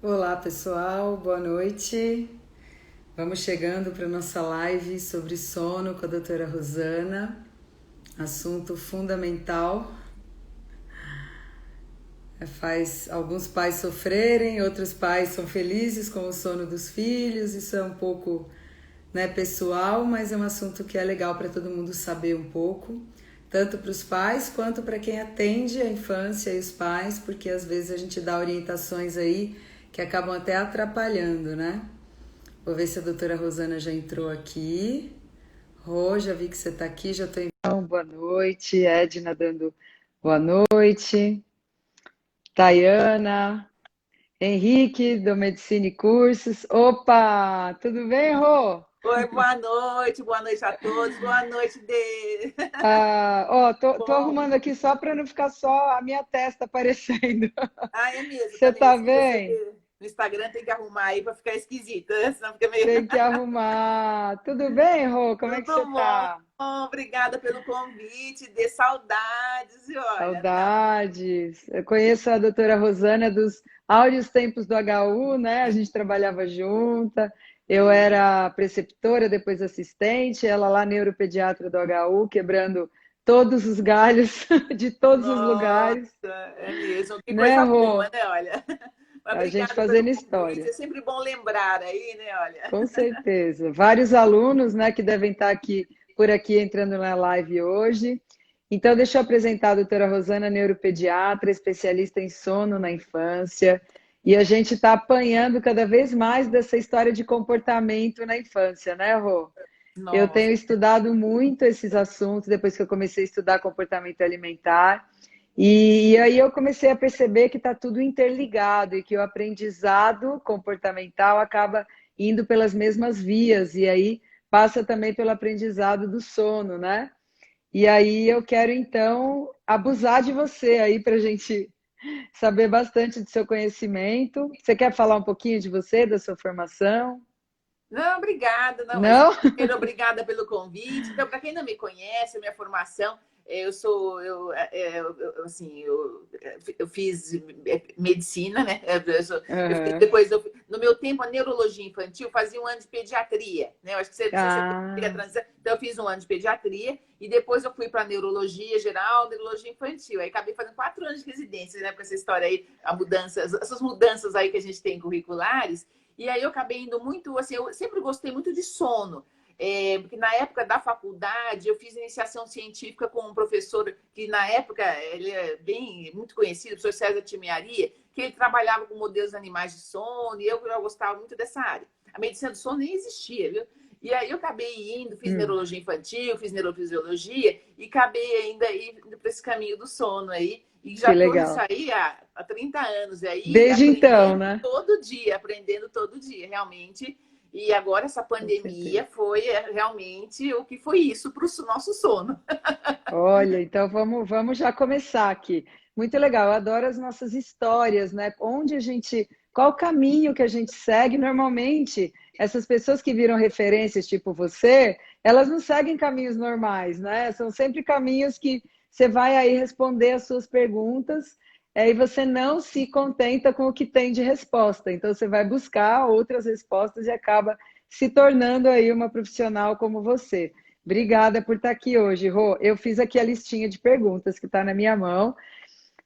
Olá pessoal, boa noite. Vamos chegando para nossa live sobre sono com a doutora Rosana. Assunto fundamental. Faz alguns pais sofrerem, outros pais são felizes com o sono dos filhos. Isso é um pouco, né, pessoal, mas é um assunto que é legal para todo mundo saber um pouco, tanto para os pais quanto para quem atende a infância e os pais, porque às vezes a gente dá orientações aí que acabam até atrapalhando, né? Vou ver se a doutora Rosana já entrou aqui. Rô, já vi que você está aqui, já estou em. Então, boa noite. Edna dando boa noite. Tayana, Henrique, do Medicine Cursos. Opa, tudo bem, Rô? Oi, boa noite a todos, boa noite, Dê. Tô Bom, arrumando aqui só para não ficar só a minha testa aparecendo. é mesmo, Você tá meio tá assim, você bem? vê no Instagram tem que arrumar aí pra ficar esquisita, né? Senão fica meio. Tem que arrumar. Tudo bem, Rô? Como é que você Tudo bom? tá? Obrigada pelo convite, dê saudades, e olha, tá. Saudades. Eu conheço a doutora Rosana dos áureos tempos do HU, né? A gente trabalhava junta. Eu E, era preceptora, depois assistente, ela lá neuropediatra do HU, quebrando todos os galhos de todos os nossa, lugares, é mesmo, que né, coisa boa, Rô? né? Olha. Mas A gente obrigada pelo fazendo convite, história. é sempre bom lembrar aí, né? Olha. Com certeza. Vários alunos, né, que devem estar aqui por aqui entrando na live hoje. Então, deixa eu apresentar a doutora Rosana, neuropediatra, especialista em sono na infância. E a gente está apanhando cada vez mais dessa história de comportamento na infância, né, Rô? Eu tenho Nossa, estudado muito esses assuntos depois que eu comecei a estudar comportamento alimentar. E aí eu comecei a perceber que está tudo interligado e que o aprendizado comportamental acaba indo pelas mesmas vias, e aí passa também pelo aprendizado do sono, né? E aí eu quero então abusar de você aí para a gente saber bastante do seu conhecimento. Você quer falar um pouquinho de você, da sua formação? não, obrigada, não, mas Não? primeiro, obrigada pelo convite. Então, para quem não me conhece, a minha formação, eu sou, assim, eu fiz medicina, né? Eu fiz, Uhum. depois, no meu tempo, a neurologia infantil fazia um ano de pediatria, né? Eu acho que você teve a Ah, transição. Então, eu fiz um ano de pediatria e depois eu fui para neurologia geral, neurologia infantil. Aí acabei fazendo 4 anos de residência, né? Com essa história aí, a mudança, essas mudanças aí que a gente tem curriculares. E aí eu acabei indo muito, assim, eu sempre gostei muito de sono. Porque na época da faculdade eu fiz iniciação científica com um professor que na época ele é bem muito conhecido, o professor César Timiaria, que ele trabalhava com modelos animais de sono e eu já gostava muito dessa área. A medicina do sono nem existia, viu? E aí eu acabei indo, fiz hum, neurologia infantil, fiz neurofisiologia e acabei ainda indo para esse caminho do sono aí. E já que estou nisso legal. aí há 30 anos aí, Desde então, né? aprendendo todo dia, realmente. E agora essa Com certeza. pandemia foi realmente o que foi isso para o nosso sono. Olha, então vamos já começar aqui. Muito legal, eu adoro as nossas histórias, né? Onde a gente, qual o caminho que a gente segue? Normalmente, essas pessoas que viram referências, tipo você, elas não seguem caminhos normais, né? São sempre caminhos que você vai aí responder as suas perguntas, e você não se contenta com o que tem de resposta. Então, você vai buscar outras respostas e acaba se tornando aí uma profissional como você. Obrigada por estar aqui hoje, Rô. Eu fiz aqui a listinha de perguntas que está na minha mão.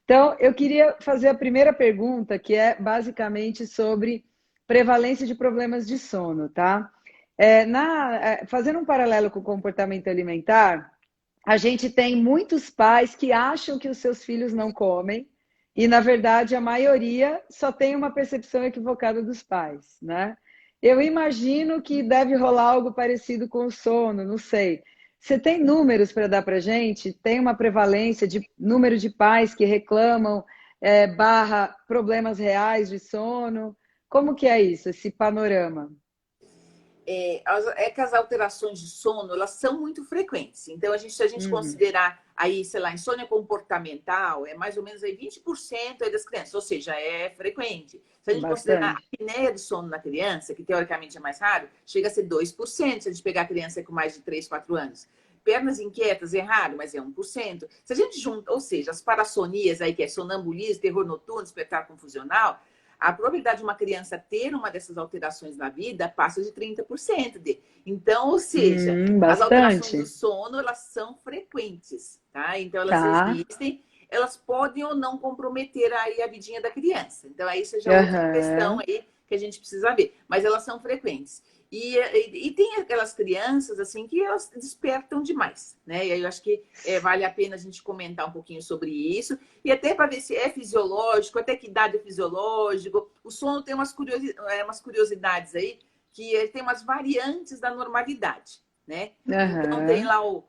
Então, eu queria fazer a primeira pergunta, que é basicamente sobre prevalência de problemas de sono, tá? Fazendo um paralelo com o comportamento alimentar, a gente tem muitos pais que acham que os seus filhos não comem, e na verdade a maioria só tem uma percepção equivocada dos pais, né? Eu imagino que deve rolar algo parecido com o sono, não sei. Você tem números para dar para gente? Tem uma prevalência de número de pais que reclamam, barra problemas reais de sono? Como que é isso, esse panorama? É que as alterações de sono, elas são muito frequentes. Então, se a gente Uhum, considerar aí, sei lá, insônia comportamental, é mais ou menos aí 20% aí das crianças, ou seja, é frequente. Se a gente considerar a bastante. apneia de sono na criança, que teoricamente é mais raro, chega a ser 2% se a gente pegar a criança com mais de 3, 4 anos. Pernas inquietas é raro, mas é 1%. Se a gente junta, ou seja, as parassonias aí, que é sonambulismo, terror noturno, despertar confusional, a probabilidade de uma criança ter uma dessas alterações na vida passa de 30%. Então, ou seja, as alterações do Bastante. sono, elas são frequentes, tá? Então, elas Tá. existem, elas podem ou não comprometer aí a vidinha da criança. Então, aí isso já é outra questão Aham. aí que a gente precisa ver. Mas elas são frequentes. E tem aquelas crianças, assim, que elas despertam demais, né? E aí eu acho que vale a pena a gente comentar um pouquinho sobre isso. E até para ver se é fisiológico, até que idade é fisiológico. O sono tem umas curiosidades aí, que tem umas variantes da normalidade, né? Então tem Aham. lá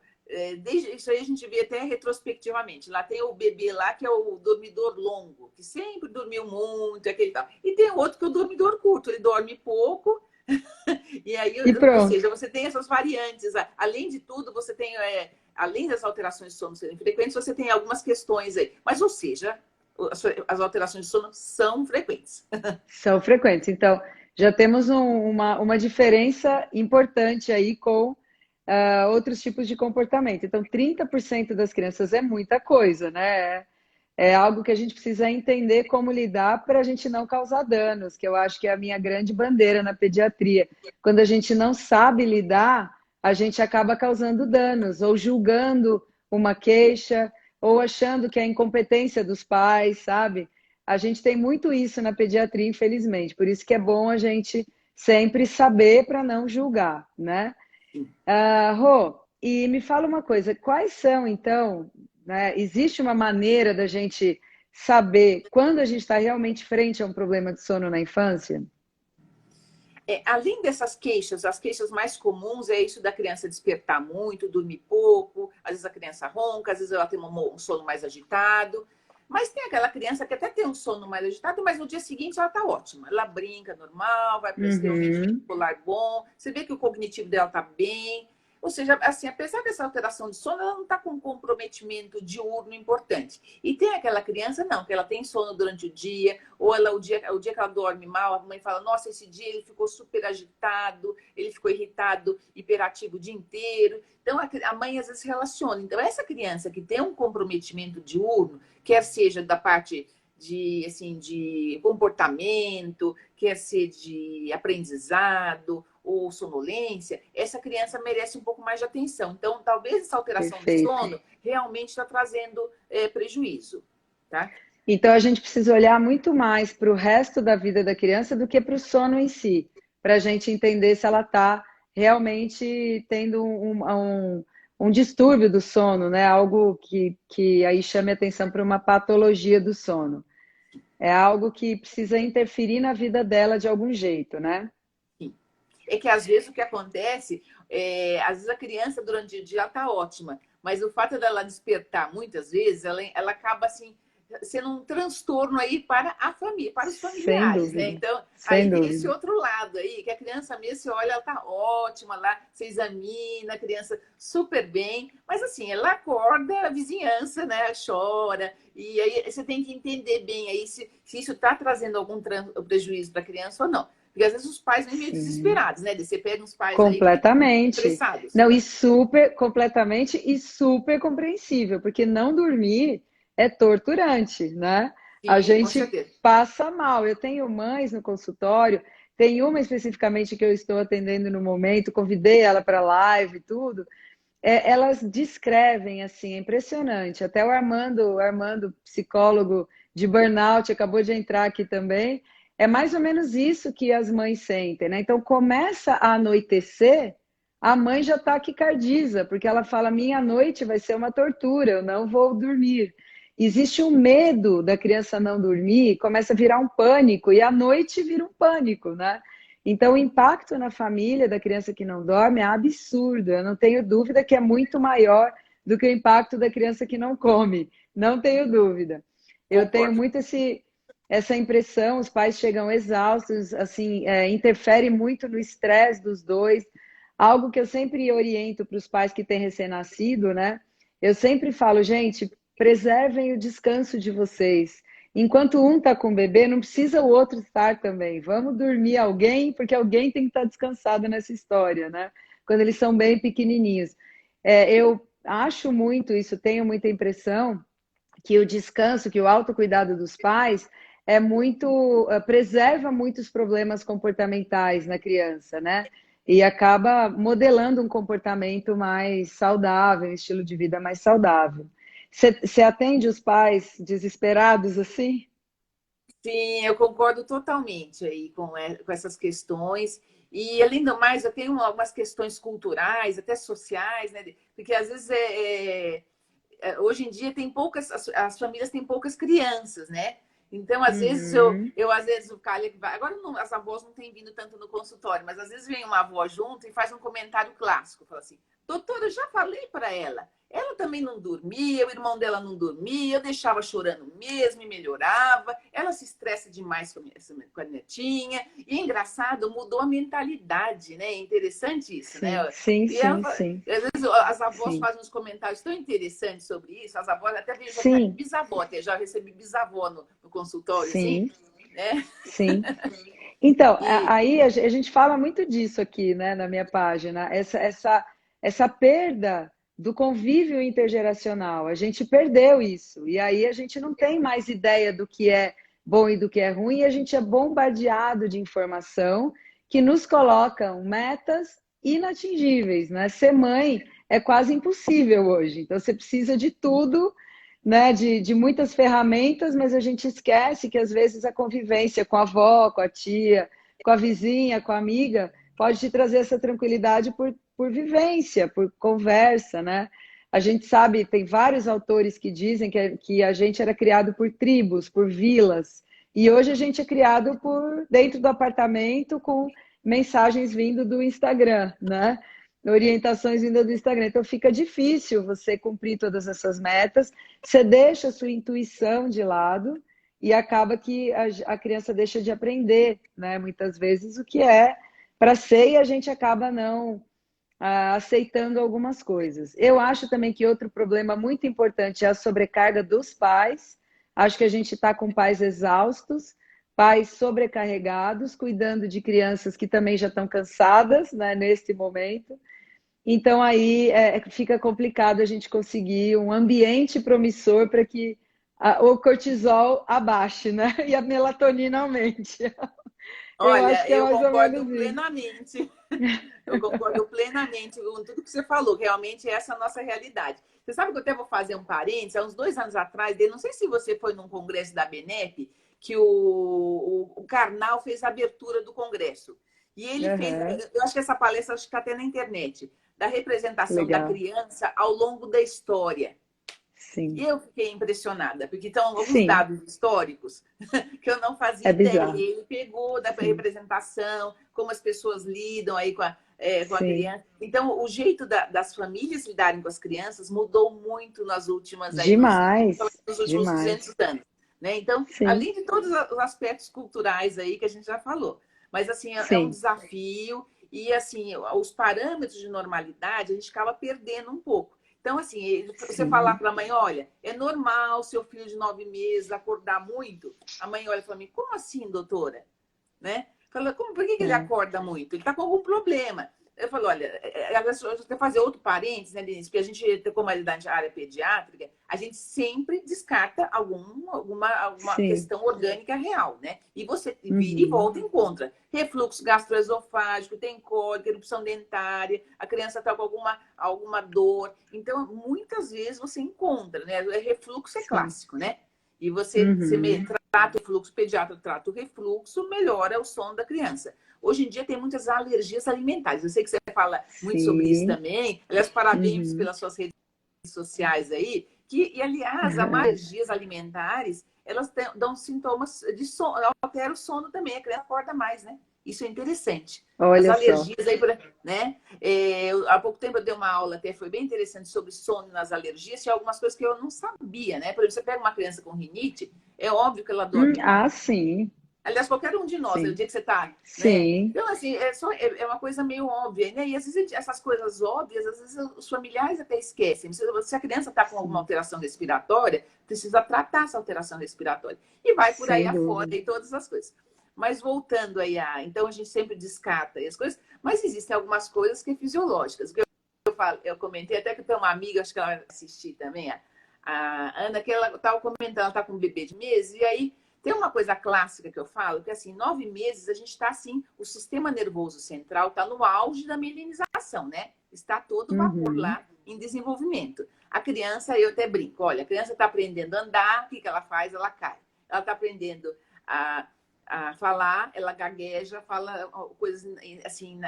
desde isso aí a gente vê até retrospectivamente. Lá tem o bebê lá que é o dormidor longo, que sempre dormiu muito, aquele tal. E tem outro que é o dormidor curto, ele dorme pouco. E aí, E ou pronto. seja, você tem essas variantes. Além de tudo, você tem, além das alterações de sono serem frequentes, você tem algumas questões aí. Mas, ou seja, as alterações de sono são frequentes. São frequentes. Então, já temos uma diferença importante aí com outros tipos de comportamento. Então, 30% das crianças é muita coisa, né? É algo que a gente precisa entender como lidar para a gente não causar danos, que eu acho que é a minha grande bandeira na pediatria. Quando a gente não sabe lidar, a gente acaba causando danos, ou julgando uma queixa, ou achando que é incompetência dos pais, sabe? A gente tem muito isso na pediatria, infelizmente. Por isso que é bom a gente sempre saber para não julgar, né? Rô, e me fala uma coisa, quais são, então, né, existe uma maneira da gente saber quando a gente está realmente frente a um problema de sono na infância? Além dessas queixas, as queixas mais comuns é isso da criança despertar muito, dormir pouco, às vezes a criança ronca, às vezes ela tem um sono mais agitado. Mas tem aquela criança que até tem um sono mais agitado, mas no dia seguinte ela está ótima. Ela brinca normal, vai ter um rendimento Uhum, escolar bom, você vê que o cognitivo dela está bem. Ou seja, assim, apesar dessa alteração de sono, ela não está com um comprometimento diurno importante. E tem aquela criança, não, que ela tem sono durante o dia, ou o dia que ela dorme mal, a mãe fala, nossa, esse dia ele ficou super agitado, ele ficou irritado, hiperativo o dia inteiro. Então, a mãe às vezes relaciona. Então, essa criança que tem um comprometimento diurno, quer seja da parte assim, de comportamento, quer ser de aprendizado ou sonolência, essa criança merece um pouco mais de atenção. Então, talvez essa alteração de perfeito. sono realmente está trazendo prejuízo, tá? Então a gente precisa olhar muito mais para o resto da vida da criança do que para o sono em si, para a gente entender se ela está realmente tendo um distúrbio do sono, né? Algo que aí chame atenção para uma patologia do sono. É algo que precisa interferir na vida dela de algum jeito, né? Sim. É que às vezes o que acontece, às vezes a criança durante o dia está ótima, mas o fato dela despertar muitas vezes, ela acaba assim sendo um transtorno aí para a família, para os Sem familiares, né? dúvida, Então, sem aí tem esse dúvida. outro lado aí, que a criança mesmo, você olha, ela tá ótima lá, você examina a criança super bem, mas assim, ela acorda, a vizinhança, né, chora, e aí você tem que entender bem aí se isso está trazendo algum prejuízo para a criança ou não. Porque às vezes os pais vêm meio Sim. desesperados, né? Você pega uns pais aí que ficam Completamente. estressados. Não, completamente e super compreensível, porque não dormir é torturante, né? A Sim, com gente certeza. passa mal. Eu tenho mães no consultório, tem uma especificamente que eu estou atendendo no momento, convidei ela para live e tudo. Elas descrevem assim, é impressionante. Até o Armando, psicólogo de burnout, acabou de entrar aqui também. É mais ou menos isso que as mães sentem, né? Então começa a anoitecer, a mãe já está taquicardiza, porque ela fala: minha noite vai ser uma tortura, eu não vou dormir. Existe um medo da criança não dormir, começa a virar um pânico, e à noite vira um pânico, né? Então, o impacto na família da criança que não dorme é absurdo. Eu não tenho dúvida que é muito maior do que o impacto da criança que não come. Não tenho dúvida. Eu tenho Concordo. muito essa impressão, os pais chegam exaustos, assim, interfere muito no estresse dos dois. Algo que eu sempre oriento para os pais que têm recém-nascido, né? Eu sempre falo, gente, preservem o descanso de vocês. Enquanto um está com o bebê, não precisa o outro estar também. Vamos dormir alguém, porque alguém tem que estar descansado nessa história, né? Quando eles são bem pequenininhos. Eu acho muito isso, tenho muita impressão que o descanso, que o autocuidado dos pais é muito, preserva muitos problemas comportamentais na criança, né? E acaba modelando um comportamento mais saudável, um estilo de vida mais saudável. Você atende os pais desesperados assim? Sim, eu concordo totalmente aí com essas questões. E, além do mais, eu tenho algumas questões culturais, até sociais, né? Porque, às vezes, hoje em dia, as famílias têm poucas crianças, né? Então, às vezes, Uhum. às vezes, o Calha vai. Agora, as avós não têm vindo tanto no consultório, mas às vezes vem uma avó junto e faz um comentário clássico. Fala assim: doutora, eu já falei para ela. Ela também não dormia, o irmão dela não dormia, eu deixava chorando mesmo e melhorava. Ela se estressa demais com a netinha. E é engraçado, mudou a mentalidade, né? É interessante isso, Sim, né? sim, E ela, sim, sim, às vezes as avós sim. fazem uns comentários tão interessantes sobre isso. As avós, até já vi Sim, bisavó, até já recebi bisavó no consultório, assim, sim, né? sim. Então, E aí a gente fala muito disso aqui, né, na minha página, essa perda do convívio intergeracional. A gente perdeu isso. E aí a gente não tem mais ideia do que é bom e do que é ruim, e a gente é bombardeado de informação que nos colocam metas inatingíveis, né? Ser mãe é quase impossível hoje. Então você precisa de tudo, né, de muitas ferramentas, mas a gente esquece que às vezes a convivência com a avó, com a tia, com a vizinha, com a amiga, pode te trazer essa tranquilidade por vivência, por conversa, né? A gente sabe, tem vários autores que dizem que a gente era criado por tribos, por vilas, e hoje a gente é criado por dentro do apartamento com mensagens vindo do Instagram, né? Orientações vindas do Instagram. Então fica difícil você cumprir todas essas metas, você deixa a sua intuição de lado e acaba que a criança deixa de aprender, né? Muitas vezes o que é para ser e a gente acaba não aceitando algumas coisas. Eu acho também que outro problema muito importante é a sobrecarga dos pais. Acho que a gente está com pais exaustos, pais sobrecarregados, cuidando de crianças que também já estão cansadas, né, neste momento. Então aí fica complicado a gente conseguir um ambiente promissor para que o cortisol abaixe, né? E a melatonina aumente. Eu acho olha, que é eu mais ou concordo menos isso. plenamente. Eu concordo plenamente com tudo que você falou. Realmente essa é a nossa realidade. Você sabe que eu até vou fazer um parênteses. Há uns 2 anos atrás, não sei se você foi num congresso da BNEP, que o Karnal fez a abertura do congresso. E ele fez, Uhum, eu acho que essa palestra acho que está até na internet, da representação da legal. criança ao longo da história. E Sim, eu fiquei impressionada, porque estão alguns sim, dados históricos que eu não fazia é ideia. bizarro. Ele pegou da Sim, representação, como as pessoas lidam aí com a sim, criança. Então, o jeito das famílias lidarem com as crianças mudou muito nas últimas, aí, demais, nos últimos demais. 200 anos. Né? Então, Sim, além de todos os aspectos culturais aí que a gente já falou. Mas, assim, é um sim, desafio. E, assim, os parâmetros de normalidade a gente acaba perdendo um pouco. Então, assim, você falar sim. para a mãe, olha, é normal seu filho de 9 meses acordar muito. A mãe olha para mim, como assim, doutora? Né? Fala, por que ele É. acorda muito? Ele está com algum problema. Eu falo, olha, eu vou fazer outro parênteses, né, Denise? Porque a gente, como é da área pediátrica, a gente sempre descarta alguma Sim. questão orgânica real, né? E você vira e Uhum. volta e encontra. Refluxo gastroesofágico, tem cólica, erupção dentária, a criança está com alguma dor. Então, muitas vezes você encontra, né? Refluxo é Sim. clássico, né? E você Uhum. trata o refluxo, o pediatra trata o refluxo, melhora o sono da criança. Hoje em dia tem muitas alergias alimentares. Eu sei que você fala muito sobre isso Sim. também. Aliás, parabéns Uhum. pelas suas redes sociais aí. E aliás, as alergias alimentares, elas dão sintomas de sono, altera o sono também, a criança acorda mais, né? Isso é interessante. As Olha só. alergias aí, né? Há pouco tempo eu dei uma aula até, foi bem interessante, sobre sono nas alergias, e algumas coisas que eu não sabia, né? Por exemplo, você pega uma criança com rinite, é óbvio que ela dorme mal. Sim. Aliás, qualquer um de nós, no Sim. dia que você está, né? Sim. Então, assim, é uma coisa meio óbvia, né? E às vezes essas coisas óbvias, às vezes os familiares até esquecem. Se a criança está com alguma Sim. alteração respiratória, precisa tratar essa alteração respiratória. E vai por aí Sem afora dúvida. e todas as coisas. Mas voltando aí então a gente sempre descarta as coisas, mas existem algumas coisas que é fisiológicas. Eu comentei até que tem uma amiga, acho que ela vai assistir também, a Ana, que ela estava comentando, ela está com um bebê de meses, e aí Tem uma coisa clássica que eu falo, que assim, 9 meses a gente está assim, o sistema nervoso central está no auge da mielinização, né? Está todo vapor Uhum. lá em desenvolvimento. A criança, eu até brinco, olha, a criança está aprendendo a andar, o que ela faz? Ela cai. Ela está aprendendo a falar, ela gagueja, fala coisas assim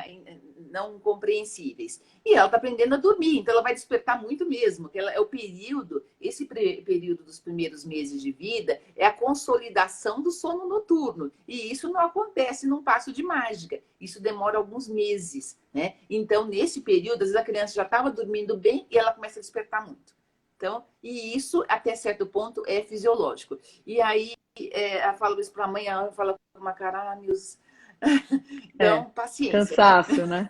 não compreensíveis. E ela está aprendendo a dormir, então ela vai despertar muito mesmo. Que ela, é o período, esse período dos primeiros meses de vida é a consolidação do sono noturno. E isso não acontece num passo de mágica. Isso demora alguns meses, né? Então, nesse período, às vezes a criança já estava dormindo bem e ela começa a despertar muito. Então, e isso, até certo ponto, é fisiológico. E aí, ela fala isso para a mãe, ela fala com uma cara, meus... É, Então, paciência, né? cansaço, né?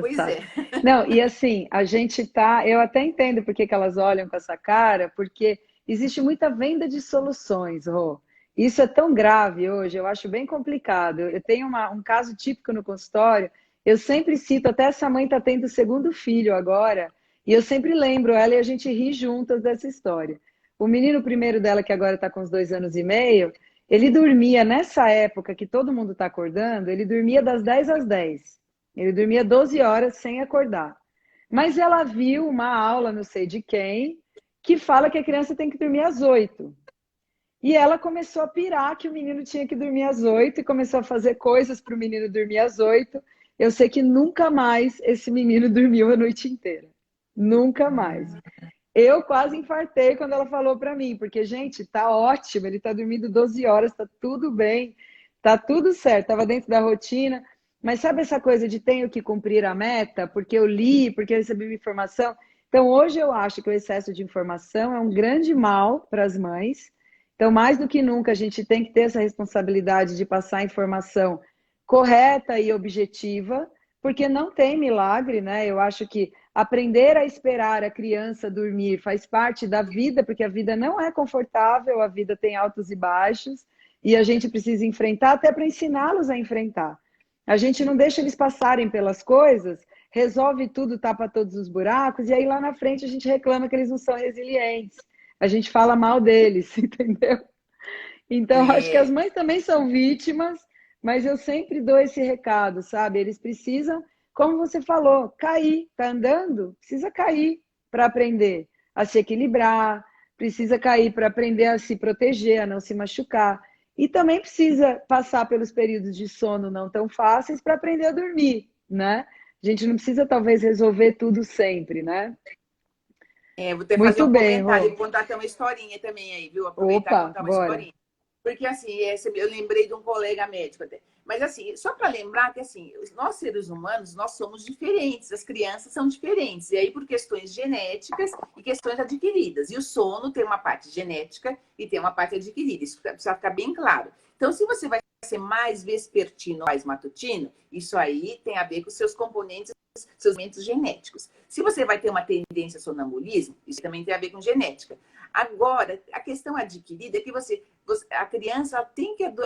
Pois Cansaço. é. Não, e assim, a gente tá. Eu até entendo por que que elas olham com essa cara, porque existe muita venda de soluções, Rô. Isso é tão grave hoje, eu acho bem complicado. Eu tenho um caso típico no consultório, eu sempre cito, até essa mãe está tendo o segundo filho agora, e eu sempre lembro ela e a gente ri juntas dessa história. O menino primeiro dela, que agora está com uns 2 anos e meio, ele dormia nessa época que todo mundo está acordando, ele dormia das 10 às 10. Ele dormia 12 horas sem acordar. Mas ela viu uma aula, não sei de quem, que fala que a criança tem que dormir às 8. E ela começou a pirar que o menino tinha que dormir às 8 e começou a fazer coisas para o menino dormir às 8. Eu sei que nunca mais esse menino dormiu a noite inteira. Nunca mais. Eu quase infartei quando ela falou para mim, porque, gente, tá ótimo, ele tá dormindo 12 horas, tá tudo bem, tá tudo certo, tava dentro da rotina. Mas sabe essa coisa de tenho que cumprir a meta, porque eu li, porque eu recebi uma informação? Então, hoje eu acho que o excesso de informação é um grande mal para as mães. Então, mais do que nunca, a gente tem que ter essa responsabilidade de passar a informação correta e objetiva, porque não tem milagre, né? Eu acho que aprender a esperar a criança dormir faz parte da vida, porque a vida não é confortável, a vida tem altos e baixos, e a gente precisa enfrentar até para ensiná-los a enfrentar. A gente não deixa eles passarem pelas coisas, resolve tudo, tapa todos os buracos, e aí lá na frente a gente reclama que eles não são resilientes. A gente fala mal deles, entendeu? Então, acho que as É, mães também são vítimas, mas eu sempre dou esse recado, sabe? Eles precisam, como você falou, cair. Tá andando? Precisa cair para aprender a se equilibrar, precisa cair para aprender a se proteger, a não se machucar. E também precisa passar pelos períodos de sono não tão fáceis para aprender a dormir, né? A gente não precisa, talvez, resolver tudo sempre, né? vou até fazer Muito um bem, comentário e Rô. contar até uma historinha também aí, viu? Aproveitar e Opa, contar uma bora. historinha. Porque, assim, eu lembrei de um colega médico até. Mas, assim, só para lembrar que, assim, nós seres humanos, nós somos diferentes, as crianças são diferentes. E aí, por questões genéticas e questões adquiridas. E o sono tem uma parte genética e tem uma parte adquirida. Isso precisa ficar bem claro. Então, se você vai ser mais vespertino ou mais matutino, isso aí tem a ver com os seus componentes, seus elementos genéticos. Se você vai ter uma tendência a sonambulismo, isso também tem a ver com genética. Agora, a questão adquirida é que a criança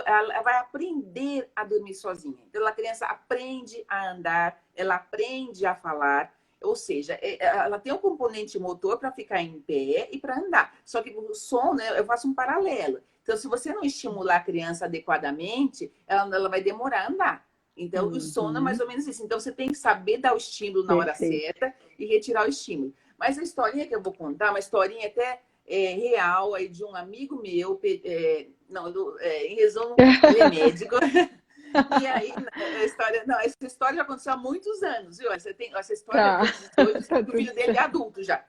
ela vai aprender a dormir sozinha. Então, a criança aprende a andar, ela aprende a falar, ou seja, ela tem um componente motor para ficar em pé e para andar. Só que o sono, eu faço um paralelo. Então, se você não estimular a criança adequadamente, ela vai demorar a andar. Então, o sono é mais Uhum, ou menos isso. Então, você tem que saber dar o estímulo na hora perfeito. certa e retirar o estímulo. Mas a historinha que eu vou contar, uma historinha até real aí de um amigo meu, em resumo, ele é médico. E aí, a história, não, essa história já aconteceu há muitos anos, viu? Essa história Tá, aconteceu hoje, tá o tudo filho dele é certo. adulto já.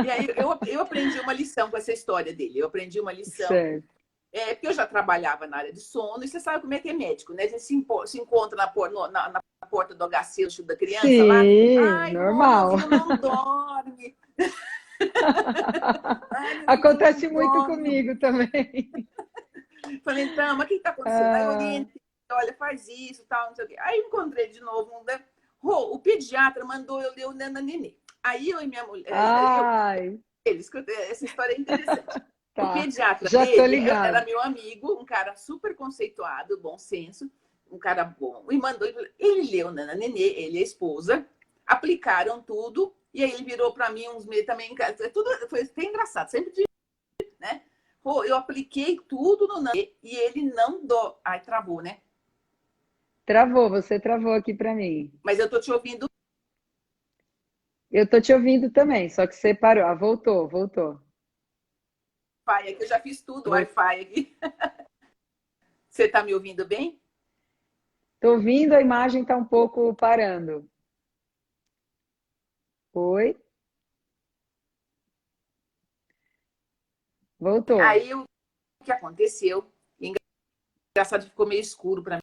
E aí eu aprendi uma lição com essa história dele. Eu aprendi uma lição, Certo. porque eu já trabalhava na área de sono, e você sabe como é que é médico, né? A gente se encontra na porta do HC da criança lá. Sim, Ai, Rô, meu normal. filho não dorme. Ai, meu filho não Acontece muito dorme. comigo também. Falei, então, mas o que está acontecendo? Aí eu Ah, orientei, olha, faz isso, tal, não sei o quê. Aí encontrei de novo o pediatra mandou eu ler o Nana Nenê. Aí eu e minha mulher, ai, essa história é interessante. O tá. pediatra Já tô dele ligada. era meu amigo, um cara super conceituado, bom senso, um cara bom. E mandou, ele leu Nana Nenê, ele e a esposa, aplicaram tudo, e aí ele virou para mim uns meses também, tudo foi engraçado, sempre de, né? Pô, eu apliquei tudo no Nana e ele não dó. Ai, travou, né? Travou, você travou aqui para mim. Mas eu tô te ouvindo. Eu tô te ouvindo também, só que você parou. Ah, voltou, voltou. Wi-Fi aqui, eu já fiz tudo, Vol- Wi-Fi aqui. Você tá me ouvindo bem? Tô ouvindo, a imagem tá um pouco parando. Oi? Voltou. Aí o que aconteceu? Engraçado que ficou meio escuro para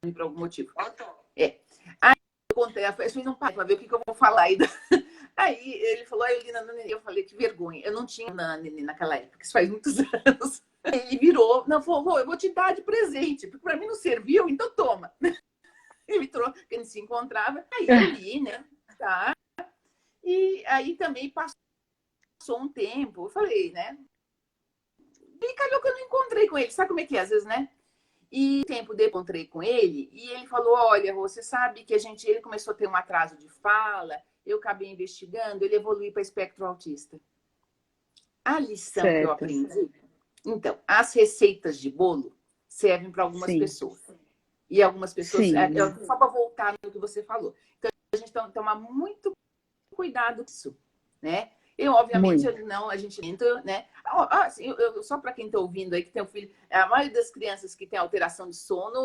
mim por algum motivo. É. Aí eu contei, eu fiz um pai para ver o que eu vou falar aí. Aí ele falou, aí eu li Nana Nenê. Eu falei, que vergonha. Eu não tinha Nana Nenê naquela época, isso faz muitos anos. Ele virou, não, falou, eu vou te dar de presente, porque para mim não serviu, então toma. Ele trouxe, que a gente se encontrava. Aí eu li, né? Tá. E aí também passou um tempo. Eu falei, né? E calhou que eu não encontrei com ele. Sabe como é que é, às vezes, né? E tempo depois encontrei com ele e ele falou, olha, você sabe que ele começou a ter um atraso de fala, eu acabei investigando, ele evoluiu para espectro autista. A lição que eu Certo. aprendi, então, as receitas de bolo servem para algumas Sim, pessoas. E algumas pessoas, sim, só para voltar no que você falou. Então, a gente tem que tomar muito cuidado com isso, né? Eu, obviamente, muito. não, a gente né? Assim, só para quem está ouvindo aí, que tem um filho, a maioria das crianças que tem alteração de sono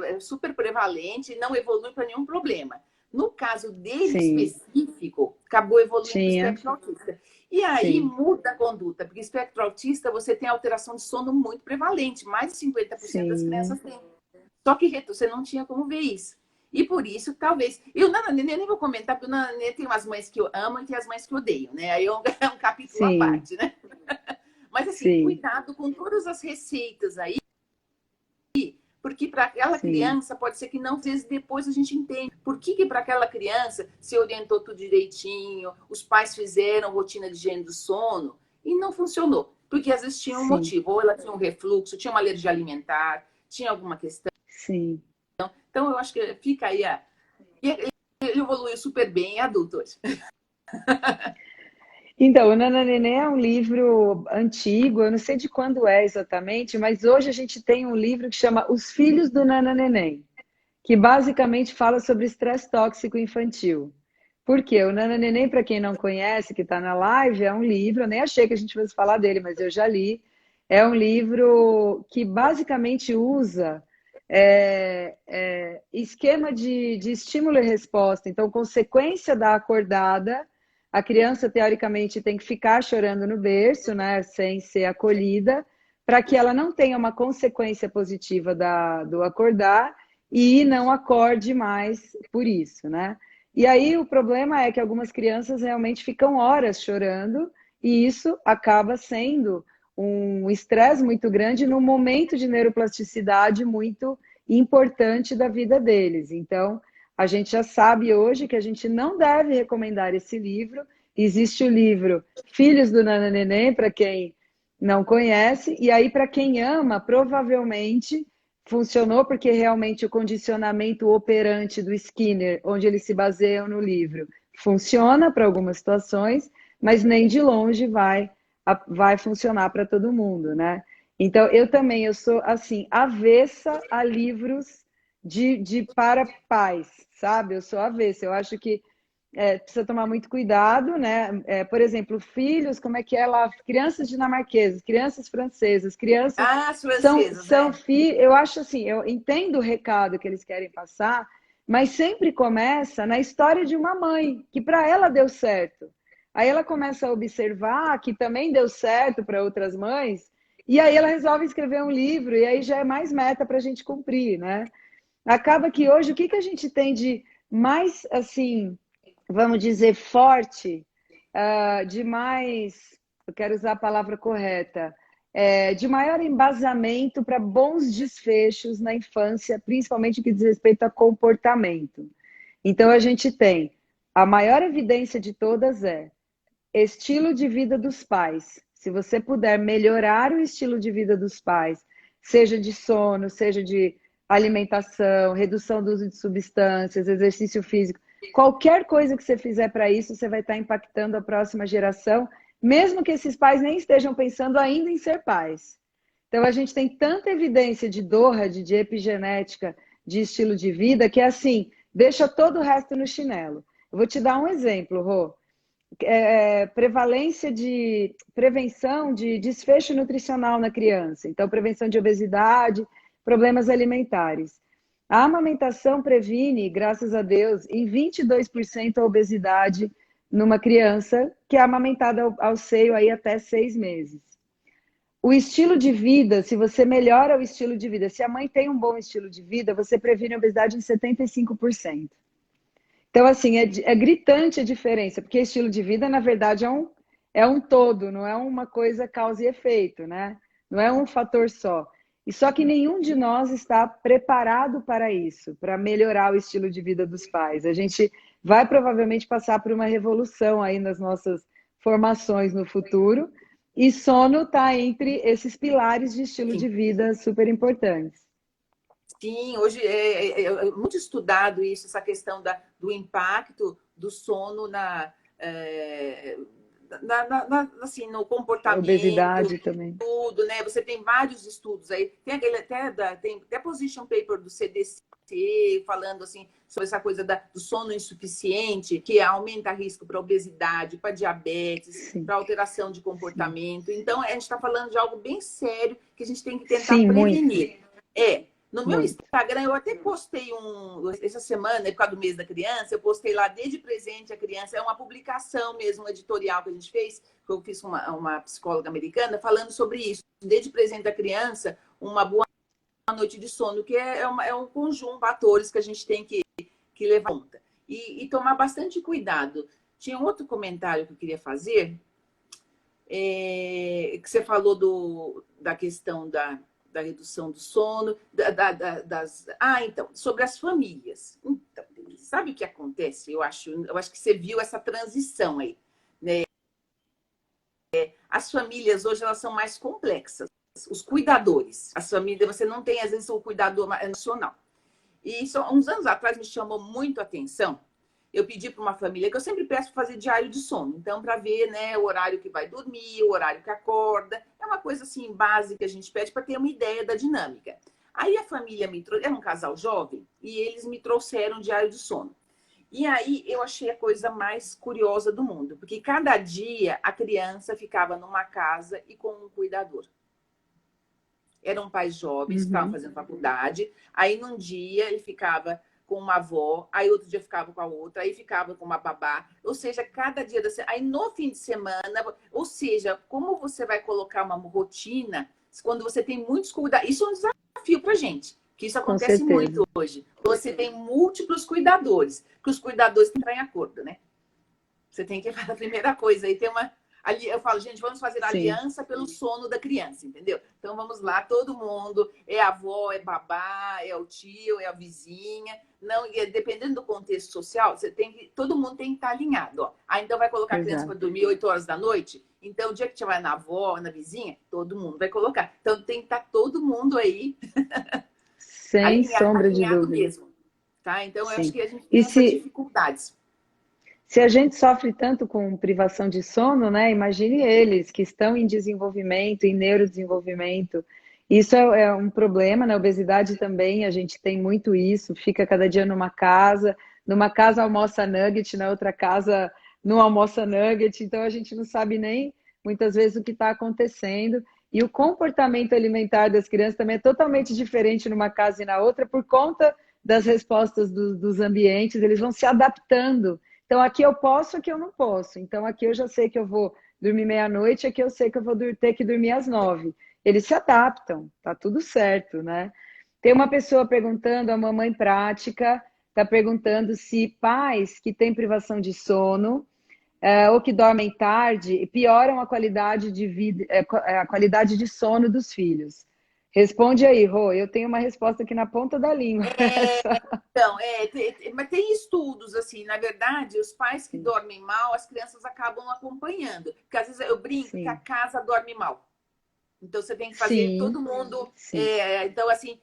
é super prevalente e não evolui para nenhum problema. No caso dele Sim, específico, acabou evoluindo para o tinha, espectro autista. E aí sim, muda a conduta, porque espectro autista você tem alteração de sono muito prevalente, mais de 50% das sim. crianças têm. Só que você não tinha como ver isso. E por isso, talvez. E o Nana Nenê, eu nem vou comentar, porque o Nana Nenê tem umas mães que eu amo e tem as mães que eu odeio, né? Aí é um capítulo à Sim, parte, né? Mas assim, sim, cuidado com todas as receitas aí, porque para aquela sim, criança pode ser que não, às vezes depois a gente entende. Por que para aquela criança se orientou tudo direitinho, os pais fizeram rotina de higiene do sono e não funcionou? Porque às vezes tinha um sim, motivo, ou ela tinha um refluxo, tinha uma alergia alimentar, tinha alguma questão. sim. Então eu acho que fica aí a. E ele evoluiu super bem, é adulto hoje. Então, o Nana Nenê é um livro antigo, eu não sei de quando é exatamente, mas hoje a gente tem um livro que chama Os Filhos do Nana Neném, que basicamente fala sobre estresse tóxico infantil. Por quê? O Nana Neném, para quem não conhece, que está na live, é um livro, eu nem achei que a gente fosse falar dele, mas eu já li. É um livro que basicamente usa esquema de estímulo e resposta. Então, consequência da acordada, a criança, teoricamente, tem que ficar chorando no berço, né, sem ser acolhida, para que ela não tenha uma consequência positiva do acordar e não acorde mais por isso, né? E aí o problema é que algumas crianças realmente ficam horas chorando e isso acaba sendo um estresse muito grande num momento de neuroplasticidade muito importante da vida deles. Então, a gente já sabe hoje que a gente não deve recomendar esse livro. Existe o livro Filhos do Nana Neném, para quem não conhece, e aí para quem ama, provavelmente funcionou porque realmente o condicionamento operante do Skinner, onde eles se baseiam no livro, funciona para algumas situações, mas nem de longe vai funcionar para todo mundo, né? Então, eu sou, assim, avessa a livros para pais, sabe? Eu sou avessa. Eu acho que precisa tomar muito cuidado, né? Por exemplo, filhos, como é que é lá? Crianças dinamarquesas, crianças francesas, crianças Ah, as francesas, são né? filhos. Eu acho assim, eu entendo o recado que eles querem passar, mas sempre começa na história de uma mãe, que para ela deu certo. Aí ela começa a observar que também deu certo para outras mães, e aí ela resolve escrever um livro, e aí já é mais meta para a gente cumprir, né? Acaba que hoje o que que a gente tem de mais assim, vamos dizer, forte, de mais, eu quero usar a palavra correta, de maior embasamento para bons desfechos na infância, principalmente no que diz respeito a comportamento. Então, a gente tem a maior evidência de todas é estilo de vida dos pais. Se você puder melhorar o estilo de vida dos pais, seja de sono, seja de alimentação, redução do uso de substâncias, exercício físico, qualquer coisa que você fizer para isso, você vai estar impactando a próxima geração, mesmo que esses pais nem estejam pensando ainda em ser pais. Então, a gente tem tanta evidência de DORA, de epigenética, de estilo de vida, que é assim, deixa todo o resto no chinelo. Eu vou te dar um exemplo, Rô. Prevenção de desfecho nutricional na criança. Então, prevenção de obesidade, problemas alimentares. A amamentação previne, graças a Deus, em 22% a obesidade numa criança que é amamentada ao seio aí até 6 meses. O estilo de vida, se você melhora o estilo de vida, se a mãe tem um bom estilo de vida, você previne a obesidade em 75%. Então, assim, é gritante a diferença, porque estilo de vida, na verdade, é um todo, não é uma coisa causa e efeito, né? Não é um fator só. E só que nenhum de nós está preparado para isso, para melhorar o estilo de vida dos pais. A gente vai provavelmente passar por uma revolução aí nas nossas formações no futuro, e sono está entre esses pilares de estilo de vida super importantes. Sim, hoje é muito estudado isso, essa questão do impacto do sono assim, no comportamento, Obesidade também. tudo, né? Você tem vários estudos aí. Tem aquele tem até position paper do CDC falando assim sobre essa coisa do sono insuficiente, que aumenta risco para obesidade, para diabetes, para alteração de comportamento. Sim. Então, a gente está falando de algo bem sério que a gente tem que tentar prevenir. Muito. No meu Instagram, eu até postei essa semana, por causa do mês da criança, eu postei lá Desde Presente a Criança. É uma publicação mesmo, um editorial que a gente fez, que eu fiz com uma psicóloga americana, falando sobre isso. Desde Presente a Criança, uma boa noite de sono, que é um conjunto de fatores que a gente tem que levar em conta. E tomar bastante cuidado. Tinha um outro comentário que eu queria fazer, que você falou da questão da redução do sono, então, sobre as famílias. Então, sabe o que acontece? Eu acho que você viu essa transição aí, né? As famílias hoje elas são mais complexas. Os cuidadores, as famílias, você não tem às vezes o cuidador nacional. E isso, uns anos atrás me chamou muito a atenção. Eu pedi para uma família, que eu sempre peço para fazer diário de sono. Então, para ver, né, o horário que vai dormir, o horário que acorda. É uma coisa assim básica que a gente pede para ter uma ideia da dinâmica. Aí a família me trouxe, era um casal jovem, e eles me trouxeram diário de sono. E aí eu achei a coisa mais curiosa do mundo, porque cada dia a criança ficava numa casa e com um cuidador. Eram pais jovens, que estavam fazendo faculdade. Aí num dia ele ficava com uma avó, aí outro dia ficava com a outra, aí ficava com uma babá. Ou seja, cada dia da semana. Aí no fim de semana, ou seja, como você vai colocar uma rotina quando você tem muitos cuidados? Isso é um desafio pra gente, que isso acontece muito hoje. Você tem múltiplos cuidadores, que os cuidadores têm que entrar em acordo, né? Você tem que fazer a primeira coisa, aí tem uma... Ali eu falo, gente, vamos fazer aliança pelo sono da criança, entendeu? Então vamos lá, todo mundo, é a avó, é babá, é o tio, é a vizinha. Não, dependendo do contexto social, todo mundo tem que estar alinhado. Ó. Então vai colocar a criança para dormir 8 horas da noite? Então o dia que você vai na avó, na vizinha, todo mundo vai colocar. Então tem que estar todo mundo aí sem sombra de dúvida mesmo. Tá? Então eu acho que a gente tem essas dificuldades. Se a gente sofre tanto com privação de sono, né? Imagine eles que estão em desenvolvimento, em neurodesenvolvimento. Isso é um problema, na obesidade também, a gente tem muito isso, fica cada dia numa casa almoça nugget, na outra casa não almoça nugget, então a gente não sabe nem muitas vezes o que está acontecendo. E o comportamento alimentar das crianças também é totalmente diferente numa casa e na outra por conta das respostas dos ambientes, eles vão se adaptando. Então, aqui eu posso, aqui eu não posso. Então, aqui eu já sei que eu vou dormir meia-noite, aqui eu sei que eu vou ter que dormir às 9. Eles se adaptam, tá tudo certo, né? Tem uma pessoa perguntando, a mamãe prática, está perguntando se pais que têm privação de sono ou que dormem tarde pioram a qualidade de vida, a qualidade de sono dos filhos. Responde aí, Rô. Eu tenho uma resposta aqui na ponta da língua. Então, mas tem estudos, assim, na verdade, os pais que dormem mal, as crianças acabam acompanhando. Porque às vezes eu brinco que a casa dorme mal. Então, você tem que fazer todo mundo... então, assim,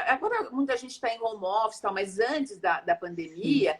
Agora muita gente está em home office, tal, mas antes da pandemia,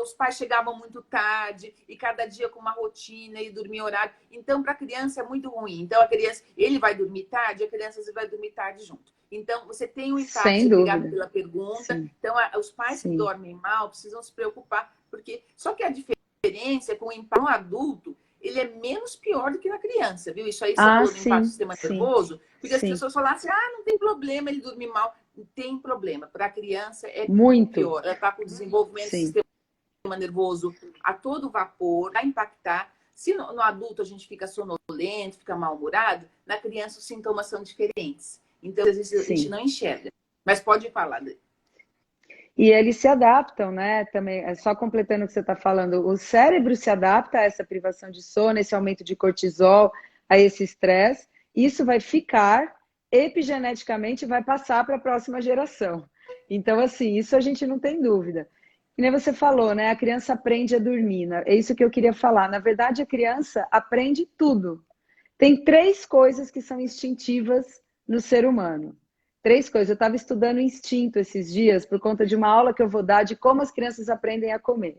os pais chegavam muito tarde e cada dia com uma rotina e dormia horário. Então, para a criança é muito ruim. Então, a criança, ele vai dormir tarde, a criança vai dormir tarde junto. Então, você tem um impacto. Sem Obrigada dúvida. pela pergunta. Sim. Então, os pais que Sim. dormem mal precisam se preocupar, porque só que a diferença é que o impacto no adulto ele é menos pior do que na criança, viu? Isso aí você falou do impacto do sistema nervoso, porque as pessoas falam assim, não tem problema ele dormir mal. Tem problema. Para a criança é muito pior. Ela está com o desenvolvimento do sistema nervoso a todo vapor, vai impactar. Se no adulto a gente fica sonolento, fica mal-humorado, na criança os sintomas são diferentes. Então, às vezes, a gente não enxerga. Mas pode falar, Dani. E eles se adaptam, né? Também, só completando o que você está falando, o cérebro se adapta a essa privação de sono, esse aumento de cortisol, a esse estresse. Isso vai ficar, epigeneticamente, vai passar para a próxima geração. Então, assim, isso a gente não tem dúvida. E nem você falou, né? A criança aprende a dormir. Né? É isso que eu queria falar. Na verdade, a criança aprende tudo. Tem 3 coisas que são instintivas no ser humano. 3 coisas. Eu estava estudando instinto esses dias por conta de uma aula que eu vou dar de como as crianças aprendem a comer.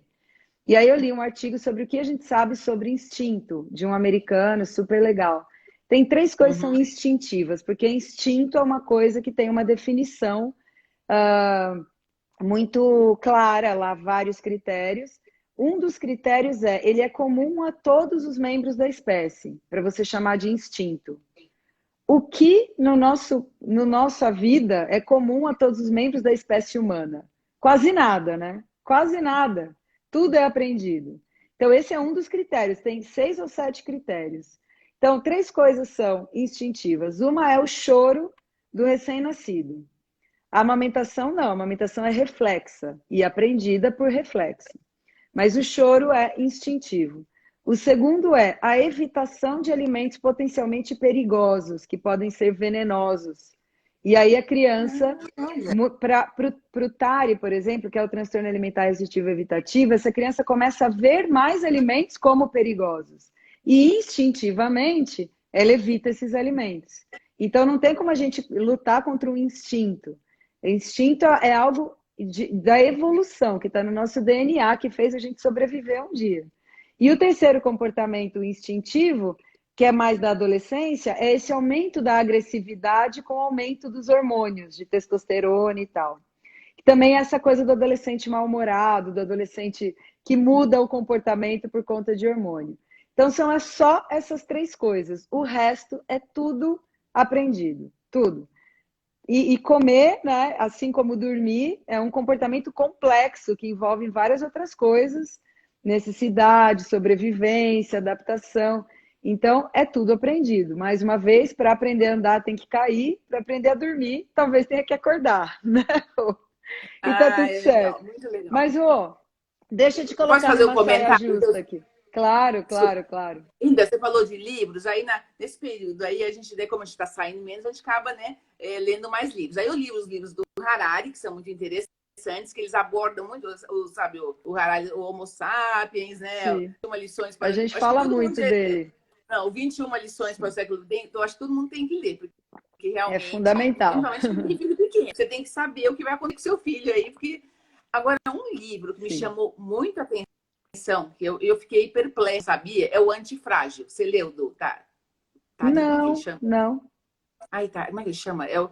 E aí eu li um artigo sobre o que a gente sabe sobre instinto, de um americano, super legal. Tem 3 coisas que são instintivas, porque instinto é uma coisa que tem uma definição muito clara, lá vários critérios. Um dos critérios ele é comum a todos os membros da espécie, para você chamar de instinto. O que no nossa vida é comum a todos os membros da espécie humana? Quase nada, né? Quase nada. Tudo é aprendido. Então, esse é um dos critérios. Tem 6 ou 7 critérios. Então, 3 coisas são instintivas. Uma é o choro do recém-nascido. A amamentação não. A amamentação é reflexa e aprendida por reflexo. Mas o choro é instintivo. O segundo é a evitação de alimentos potencialmente perigosos, que podem ser venenosos. E aí a criança, para o TARI, por exemplo, que é o transtorno alimentar restritivo evitativo, essa criança começa a ver mais alimentos como perigosos. E instintivamente, ela evita esses alimentos. Então não tem como a gente lutar contra o instinto. O instinto é algo da evolução, que está no nosso DNA, que fez a gente sobreviver um dia. E o terceiro comportamento instintivo, que é mais da adolescência, é esse aumento da agressividade com o aumento dos hormônios, de testosterona e tal. E também essa coisa do adolescente mal-humorado, do adolescente que muda o comportamento por conta de hormônio. Então, são só essas 3 coisas. O resto é tudo aprendido, tudo. E comer, né, assim como dormir, é um comportamento complexo que envolve várias outras coisas, necessidade, sobrevivência, adaptação. Então, é tudo aprendido. Mais uma vez, para aprender a andar tem que cair, para aprender a dormir, talvez tenha que acordar, né? E tá tudo certo. Legal, muito legal. Mas, deixa eu te colocar numa saia justa aqui. Claro. Ainda, você falou de livros, aí nesse período aí, como a gente está saindo menos, a gente acaba, né, lendo mais livros. Aí eu li os livros do Harari, que são muito interessantes, que eles abordam muito, sabe, o Harari, o Homo sapiens, né? 21 lições para... A gente fala muito dele. Não, 21 lições para o século XX, eu acho que todo mundo tem que ler, porque realmente é fundamental. Principalmente com filho pequeno. Você tem que saber o que vai acontecer com seu filho aí, porque agora um livro que me chamou muito a atenção, que eu fiquei perplexa, sabia? É o Antifrágil. Você leu, tá? Não. Ai, tá. Como é que ele chama? Ele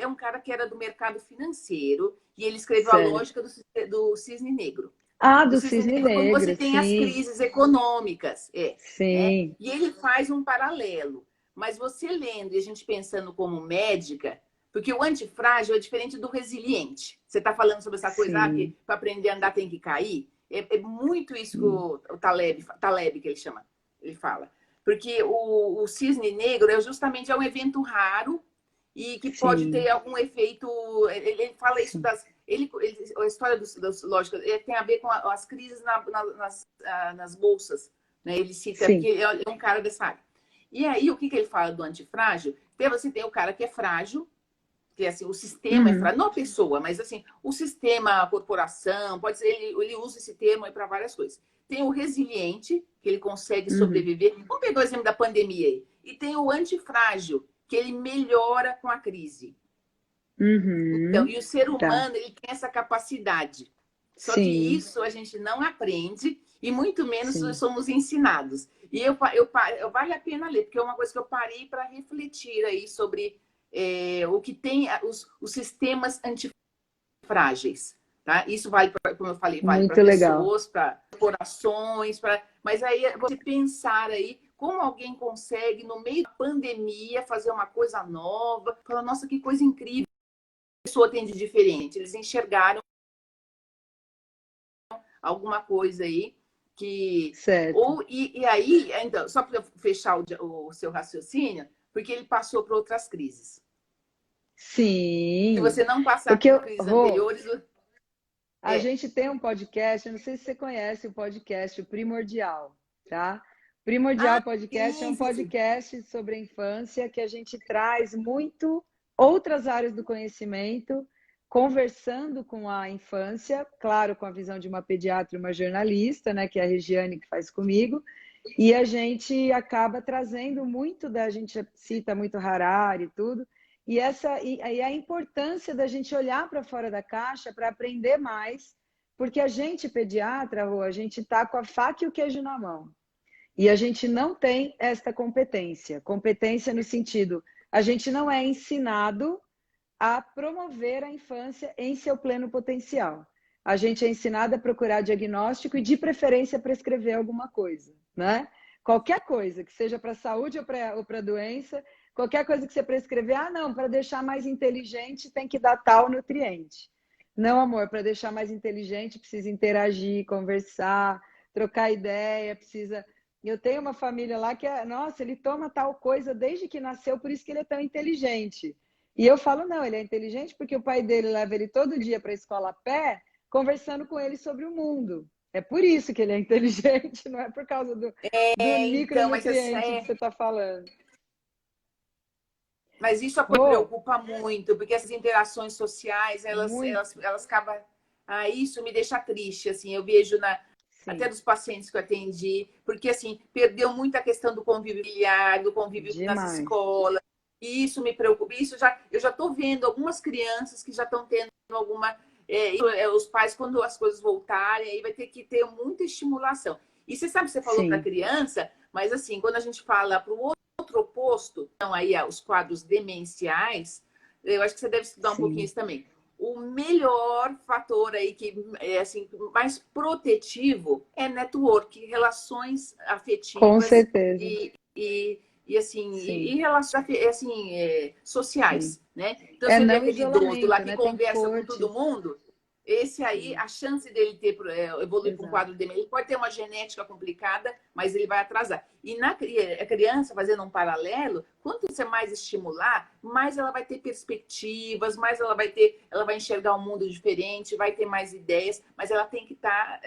é um cara que era do mercado financeiro e ele escreveu a lógica do cisne negro. Do cisne negro. Quando você tem as crises econômicas. Sim. Né? E ele faz um paralelo. Mas você lendo e a gente pensando como médica, porque o antifrágil é diferente do resiliente. Você está falando sobre essa coisa que para aprender a andar tem que cair? É muito isso que o Taleb que ele fala. Porque o cisne negro é justamente um evento raro e que pode ter algum efeito. Ele fala isso das. A história das lógicas tem a ver com as crises nas bolsas. Né? Ele cita, porque é um cara dessa área. E aí, o que ele fala do antifrágil? Você tem o cara que é frágil, que assim, o sistema é frágil, não a pessoa, mas assim, o sistema, a corporação, pode ser, ele usa esse termo para várias coisas. Tem o resiliente, que ele consegue sobreviver. Vamos pegar o exemplo da pandemia aí. E tem o antifrágil, que ele melhora com a crise. Então, Uhum. e o ser Tá. humano, ele tem essa capacidade. Só que Sim, isso a gente não aprende e muito menos sim. somos ensinados. E vale a pena ler, porque é uma coisa que eu parei para refletir aí sobre o que tem os sistemas antifrágeis. Tá? Isso vale, como eu falei, vale para Muito legal. pessoas, para corporações, mas aí você pensar aí como alguém consegue, no meio da pandemia, fazer uma coisa nova, falar, nossa, que coisa incrível a pessoa tem de diferente. Eles enxergaram alguma coisa aí que. Certo. E aí, então, só para fechar o seu raciocínio, porque ele passou por outras crises. Se Sim. você não passar Porque, por crises Rô, anteriores, a é. gente tem um podcast, eu não sei se você conhece o podcast o Primordial, tá? Primordial Ah, Podcast é sim, um sim, sim. podcast sobre a infância que a gente traz muito outras áreas do conhecimento, conversando com a infância, claro, com a visão de uma pediatra e uma jornalista, né, que é a Regiane que faz comigo, e a gente acaba trazendo muito a gente cita muito Harari e tudo, e a importância da gente olhar para fora da caixa para aprender mais, porque a gente, pediatra, Rô, a gente está com a faca e o queijo na mão. E a gente não tem esta competência. Competência no sentido, a gente não é ensinado a promover a infância em seu pleno potencial. A gente é ensinado a procurar diagnóstico e, de preferência, prescrever alguma coisa, né? Qualquer coisa, que seja para a saúde ou para a doença, qualquer coisa que você prescrever, ah, não, para deixar mais inteligente tem que dar tal nutriente. Não, amor, para deixar mais inteligente precisa interagir, conversar, trocar ideia, precisa. Eu tenho uma família lá que é, nossa, ele toma tal coisa desde que nasceu, por isso que ele é tão inteligente. E eu falo, não, ele é inteligente porque o pai dele leva ele todo dia para a escola a pé, conversando com ele sobre o mundo. É por isso que ele é inteligente, não é por causa do Então, micronutriente que você está falando. mas isso a Rô, preocupa muito, porque essas interações sociais, muito, elas acabam. Ah, isso me deixa triste, assim, eu vejo até sim, dos pacientes que eu atendi, porque assim, perdeu muito a questão do convívio familiar, do convívio nas demais. escolas, e isso me preocupa. Eu já estou vendo algumas crianças que já estão tendo alguma. Os pais, quando as coisas voltarem, aí vai ter que ter muita estimulação. E você sabe, você falou para a Sim, criança, mas assim, quando a gente fala para o outro oposto, então aí os quadros demenciais, eu acho que você deve estudar um pouquinho sim, isso também. O melhor fator aí que é assim mais protetivo é network, relações com afetivas certeza. e assim Sim, relações assim, sim. sociais, né? Então É você vê não aquele idoso lá isolamento, que né? Tem conversa com todo cortes. mundo, esse aí, Sim, a chance dele ter evoluir para um exato. quadro de ele pode ter uma genética complicada, mas ele vai atrasar. E a criança, fazendo um paralelo, quanto você mais estimular, mais ela vai ter perspectivas, mais ela vai enxergar um mundo diferente, vai ter mais ideias, mas ela tem que estar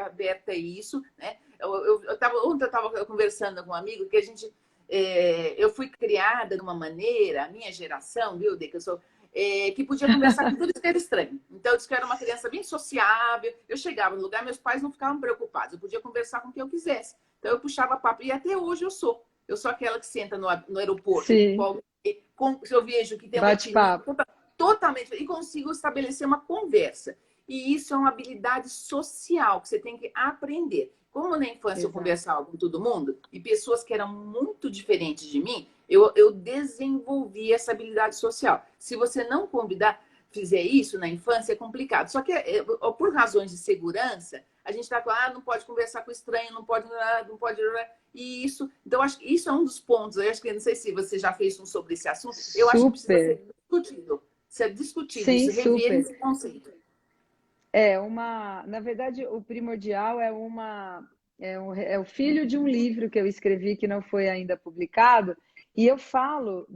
aberta a isso, né? Ontem eu estava conversando com um amigo que eu fui criada de uma maneira, a minha geração, viu, De, que eu sou que podia conversar com tudo que era estranho. Então, eu disse que eu era uma criança bem sociável. Eu chegava no lugar, meus pais não ficavam preocupados. Eu podia conversar com quem eu quisesse. Então, eu puxava papo. E até hoje eu sou. Eu sou aquela que senta no aeroporto, Sim, se eu vejo que tem uma etnia bate-papo. totalmente e consigo estabelecer uma conversa. E isso é uma habilidade social que você tem que aprender. Como na infância eu Exato. conversava com todo mundo e pessoas que eram muito diferentes de mim, eu desenvolvi essa habilidade social. Se você não convidar, fizer isso na infância, é complicado. Só que, por razões de segurança, a gente está falando, não pode conversar com estranho, não pode, não pode. E isso, então, acho que isso é um dos pontos. Eu acho que, não sei se você já fez um sobre esse assunto, eu acho que precisa Super. ser discutido Sim, isso, rever super. esse conceito. Na verdade, o primordial é o filho de um livro que eu escrevi que não foi ainda publicado, e eu falo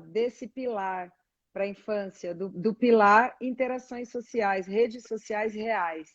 desse pilar para a infância, do pilar interações sociais, redes sociais reais.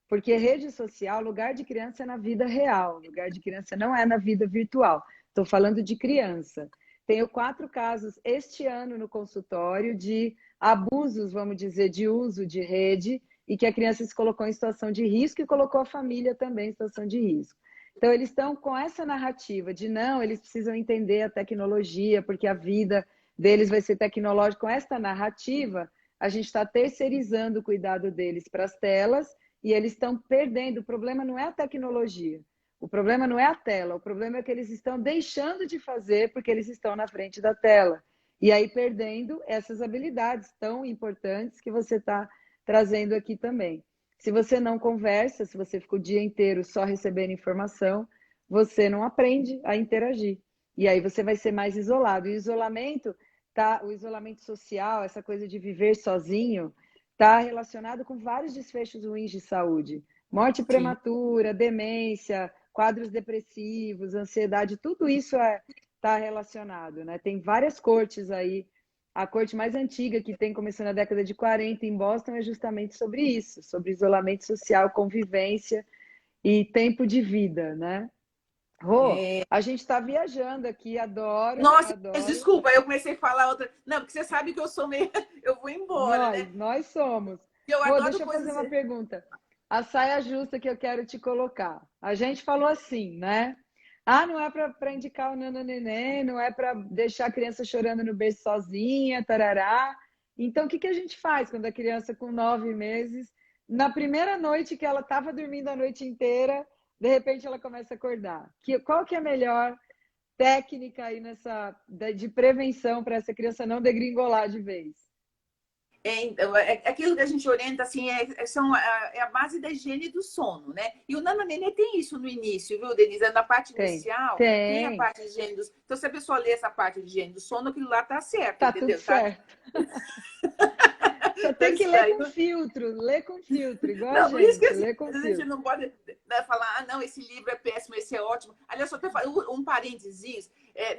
Porque rede social, lugar de criança é na vida real, lugar de criança não é na vida virtual. Estou falando de criança. Tenho 4 casos este ano no consultório de abusos, vamos dizer, de uso de rede e que a criança se colocou em situação de risco e colocou a família também em situação de risco. Então, eles estão com essa narrativa de não, eles precisam entender a tecnologia, porque a vida deles vai ser tecnológica. Com essa narrativa, a gente está terceirizando o cuidado deles para as telas e eles estão perdendo. O problema não é a tecnologia, o problema não é a tela, o problema é que eles estão deixando de fazer porque eles estão na frente da tela. E aí perdendo essas habilidades tão importantes que você está trazendo aqui também. Se você não conversa, se você fica o dia inteiro só recebendo informação, você não aprende a interagir. E aí você vai ser mais isolado. E o isolamento, o isolamento social, essa coisa de viver sozinho, está relacionado com vários desfechos ruins de saúde. Morte prematura, demência, quadros depressivos, ansiedade, tudo isso está relacionado, né? Tem várias cortes aí. A corte mais antiga que tem, começou na década de 40 em Boston, é justamente sobre isso, sobre isolamento social, convivência e tempo de vida, né? Rô, a gente está viajando aqui, adoro, Nossa, adoro. desculpa, eu comecei a falar outra. Não, porque você sabe que eu sou meio. Eu vou embora, né? Nós somos. Eu Rô, adoro deixa eu fazer coisas. uma pergunta. A saia justa que eu quero te colocar. A gente falou assim, né? Ah, não é para indicar o nananeném, não é para deixar a criança chorando no berço sozinha, tarará. Então, o que a gente faz quando a criança com 9 meses, na primeira noite que ela estava dormindo a noite inteira, de repente ela começa a acordar? Qual que é a melhor técnica aí de prevenção para essa criança não degringolar de vez? Então, aquilo que a gente orienta, assim, é a base da higiene do sono, né? E o Nananenê tem isso no início, viu, Denise? Na parte inicial, tem a Tem. parte de higiene do sono. Então, se a pessoa lê essa parte de higiene do sono, aquilo lá tá certo, Tá tudo entendeu? Tá? certo. Só Então, tem que isso ler daí. com filtro, igual a Não, por isso que gente, assim, ler com a gente filtro. não pode, né, falar, ah, não, esse livro é péssimo, esse é ótimo. Aliás, só até um parênteses.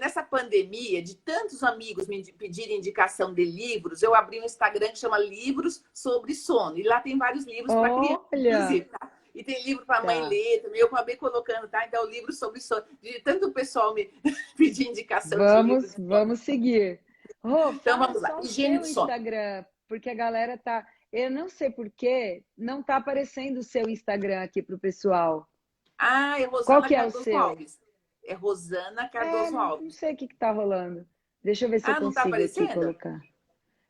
Nessa pandemia, de tantos amigos me pedirem indicação de livros, eu abri um Instagram que chama Livros sobre Sono. E lá tem vários livros para criança, Olha, inclusive, tá? E tem livro para a mãe tá. ler também. Eu acabei colocando, tá? Então, livro sobre sono. De tanto o pessoal me pedir indicação de livro Vamos, de sono. vamos seguir. Rô, Então, fala vamos lá. só o Higiene seu do sono. Instagram, porque a galera tá. Eu não sei por que não tá aparecendo o seu Instagram aqui pro pessoal. Ah, é Qual Rosana que é o Cardoso seu? Alves. É Rosana É, Cardoso não Alves. sei o que tá rolando. Deixa eu ver se eu Ah, não está consigo aqui aparecendo? colocar.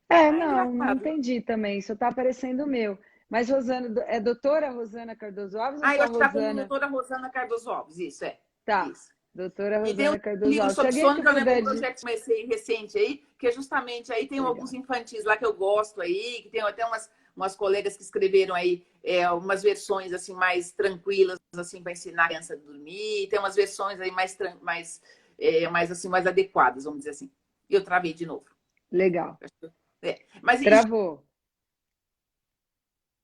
É, Ah, não engraçado. entendi também. Só tá aparecendo o meu. Mas Rosana, é doutora Rosana Cardoso Alves ou Ah, eu só acho que está como Rosana? doutora Rosana Cardoso Alves, isso, é. Tá, Isso. doutora E tem um Rosana Cardoso livro Alves. Se sobre alguém sono, que que eu lembro um puder de... projeto que comecei recente aí, que é justamente, aí tem alguns Legal. infantis lá que eu gosto aí, que tem até umas colegas que escreveram aí umas versões assim mais tranquilas, assim, para ensinar a criança a dormir, tem umas versões aí mais assim, mais adequadas, vamos dizer assim. E eu travei de novo. Legal. Mas Travou.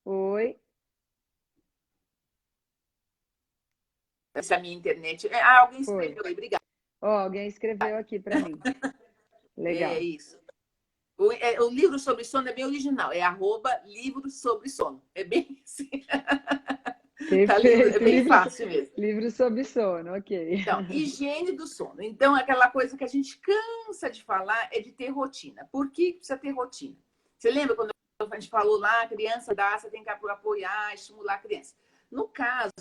Oi. essa minha internet. Alguém Foi. escreveu aí, obrigada. Ó, alguém escreveu aqui para mim. É Legal. isso. O livro sobre sono é bem original, é @livro sobre sono. É bem assim. Tá livro, é Perfeito. bem fácil mesmo. Livro sobre sono, ok. Então, higiene do sono. Então, aquela coisa que a gente cansa de falar é de ter rotina. Por que precisa ter rotina? Você lembra quando a gente falou lá, a criança dá, você tem que apoiar, estimular a criança. No caso,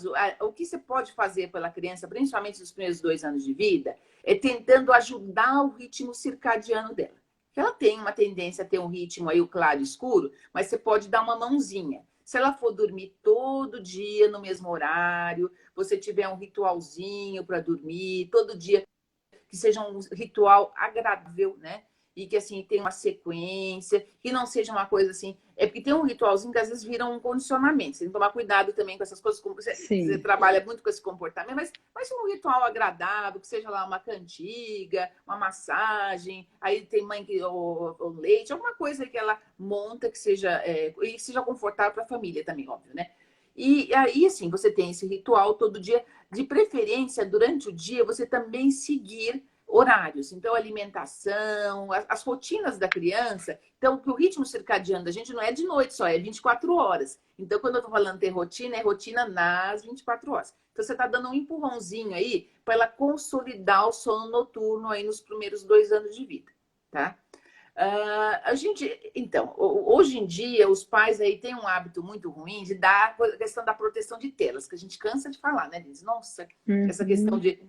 o que você pode fazer pela criança, principalmente nos primeiros 2 anos de vida, é tentando ajudar o ritmo circadiano dela. Ela tem uma tendência a ter um ritmo aí, o claro e escuro, mas você pode dar uma mãozinha. Se ela for dormir todo dia no mesmo horário, você tiver um ritualzinho para dormir, todo dia que seja um ritual agradável, né? E que assim tenha uma sequência, que não seja uma coisa assim. É porque tem um ritualzinho que às vezes vira um condicionamento. Você tem que tomar cuidado também com essas coisas. Você Sim. trabalha muito com esse comportamento, mas um ritual agradável, que seja lá uma cantiga, uma massagem, aí tem mãe que ou leite, alguma coisa que ela monta que seja, e seja confortável para a família também, óbvio, né? E aí, assim, você tem esse ritual todo dia. De preferência, durante o dia, você também seguir horários. Então, alimentação, as rotinas da criança. Então, que o ritmo circadiano da gente não é de noite só, é 24 horas. Então, quando eu estou falando ter rotina, é rotina nas 24 horas. Então, você está dando um empurrãozinho aí para ela consolidar o sono noturno aí nos primeiros 2 anos de vida, tá? Então, hoje em dia, os pais aí têm um hábito muito ruim de dar a questão da proteção de telas, que a gente cansa de falar, né? Diz, nossa, essa questão Uhum. de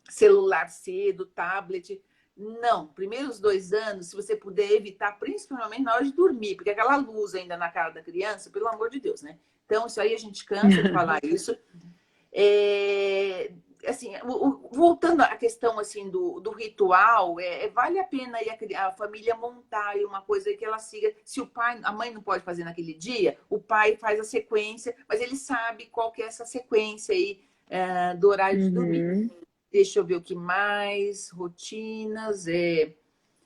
celular cedo, tablet. Não, primeiros 2 anos, se você puder evitar, principalmente na hora de dormir, porque aquela luz ainda na cara da criança, pelo amor de Deus, né? Então, isso aí a gente cansa de falar isso. É, assim, voltando à questão assim do ritual, vale a pena aí a família montar aí uma coisa que ela siga. Se o pai, a mãe não pode fazer naquele dia, o pai faz a sequência, mas ele sabe qual que é essa sequência aí do horário de dormir. Uhum. Deixa eu ver o que mais. Rotinas,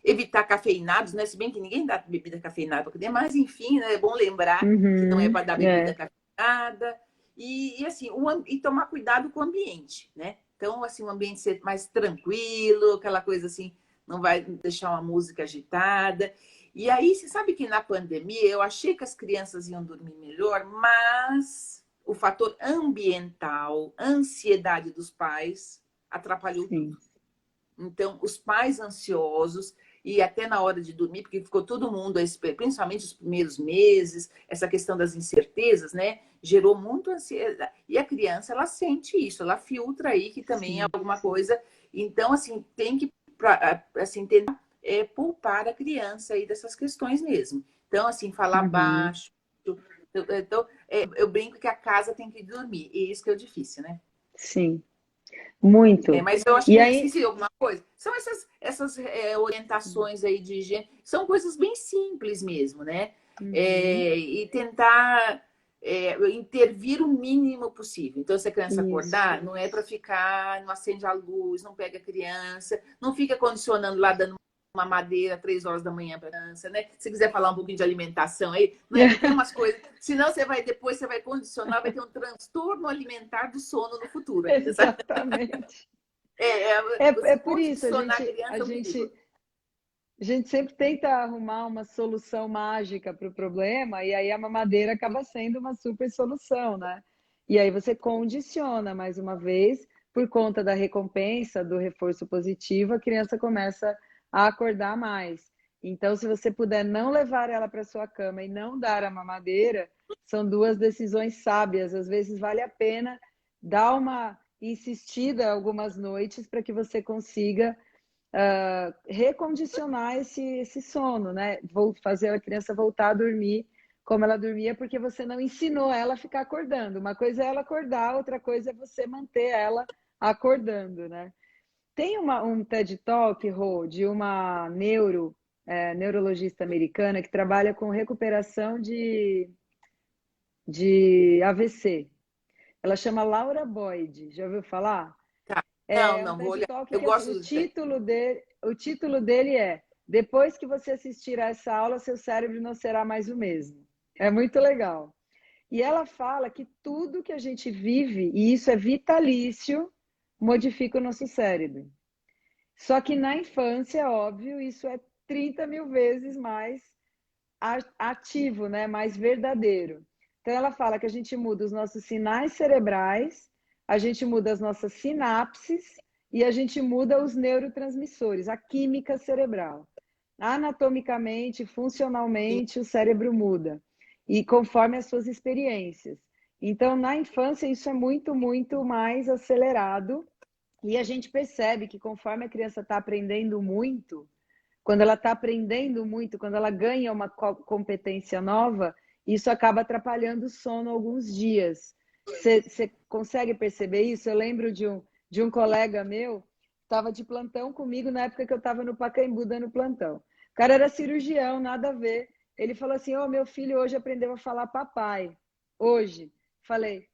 evitar cafeinados, né? Se bem que ninguém dá bebida cafeinada para criança, mas enfim, né? É bom lembrar que não é Uhum. para dar bebida É, cafeinada. E assim, e tomar cuidado com o ambiente, né? Então, assim, o ambiente ser mais tranquilo, aquela coisa assim, não vai deixar uma música agitada. E aí, você sabe que na pandemia eu achei que as crianças iam dormir melhor, mas o fator ambiental, ansiedade dos pais, atrapalhou tudo. sim. Então, os pais ansiosos, e até na hora de dormir, porque ficou todo mundo, principalmente os primeiros meses, essa questão das incertezas, né? Gerou muito ansiedade. E a criança, ela sente isso, ela filtra aí que também é Sim. alguma coisa. Então, assim, tem que assim, tentar poupar a criança aí dessas questões mesmo. Então, assim, falar Uhum. baixo. Então, eu brinco que a casa tem que dormir, e isso que é o difícil, né? Sim. Muito. Mas eu acho que E eu aí, esqueci de alguma coisa. São essas orientações aí de higiene. São coisas bem simples mesmo, né? uhum. E tentar intervir o mínimo possível. Então, se a criança Isso. acordar, não é para ficar, não acende a luz, não pega a criança, não fica condicionando lá, dando uma madeira 3 horas da manhã para a criança, né? Se quiser falar um pouquinho de alimentação aí, não é? Porque tem umas coisas, senão depois você vai condicionar, vai ter um transtorno alimentar do sono no futuro ainda, sabe? Exatamente. Você É por isso, condicionar a criança é um perigo. a gente sempre tenta arrumar uma solução mágica para o problema, e aí a mamadeira acaba sendo uma super solução, né? E aí você condiciona mais uma vez, por conta da recompensa, do reforço positivo, a criança começa a acordar mais. Então, se você puder não levar ela para sua cama e não dar a mamadeira, são duas decisões sábias. Às vezes vale a pena dar uma insistida algumas noites para que você consiga recondicionar esse sono, né? Vou fazer a criança voltar a dormir como ela dormia, porque você não ensinou ela a ficar acordando. Uma coisa é ela acordar, outra coisa é você manter ela acordando, né? Tem um TED Talk, Rô, de uma neurologista americana que trabalha com recuperação de AVC. Ela chama Laura Boyd. Já ouviu falar? Tá. Não, É um não, vou TED olhar. Talk Eu que assim, gosto do. o título dele é Depois que você assistir a essa aula, seu cérebro não será mais o mesmo. É muito legal. E ela fala que tudo que a gente vive, e isso é vitalício, modifica o nosso cérebro. Só que na infância, óbvio, isso é 30 mil vezes mais ativo, né? Mais verdadeiro. Então ela fala que a gente muda os nossos sinais cerebrais, a gente muda as nossas sinapses e a gente muda os neurotransmissores, a química cerebral. Anatomicamente, funcionalmente, o cérebro muda e conforme as suas experiências. Então, na infância, isso é muito, muito mais acelerado e a gente percebe que conforme a criança está aprendendo muito, quando ela está aprendendo muito, quando ela ganha uma competência nova, isso acaba atrapalhando o sono alguns dias. Você consegue perceber isso? Eu lembro de um colega meu, estava de plantão comigo na época que eu estava no Pacaembu dando plantão. O cara era cirurgião, nada a ver. Ele falou assim: Ô, meu filho hoje aprendeu a falar papai. Hoje. Falei,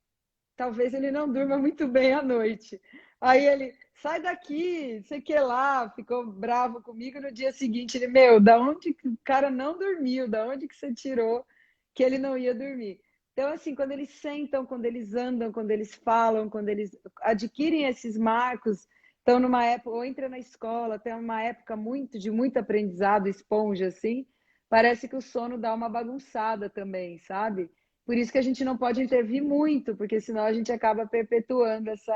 talvez ele não durma muito bem à noite. Aí ele, sai daqui, sei que lá, ficou bravo comigo. No dia seguinte, ele, meu, da onde que o cara não dormiu? Da onde que você tirou que ele não ia dormir? Então, assim, quando eles sentam, quando eles andam, quando eles falam, quando eles adquirem esses marcos, estão numa época, ou entra na escola, tem uma época de muito aprendizado, esponja, assim, parece que o sono dá uma bagunçada também, sabe? Por isso que a gente não pode intervir muito, porque senão a gente acaba perpetuando essas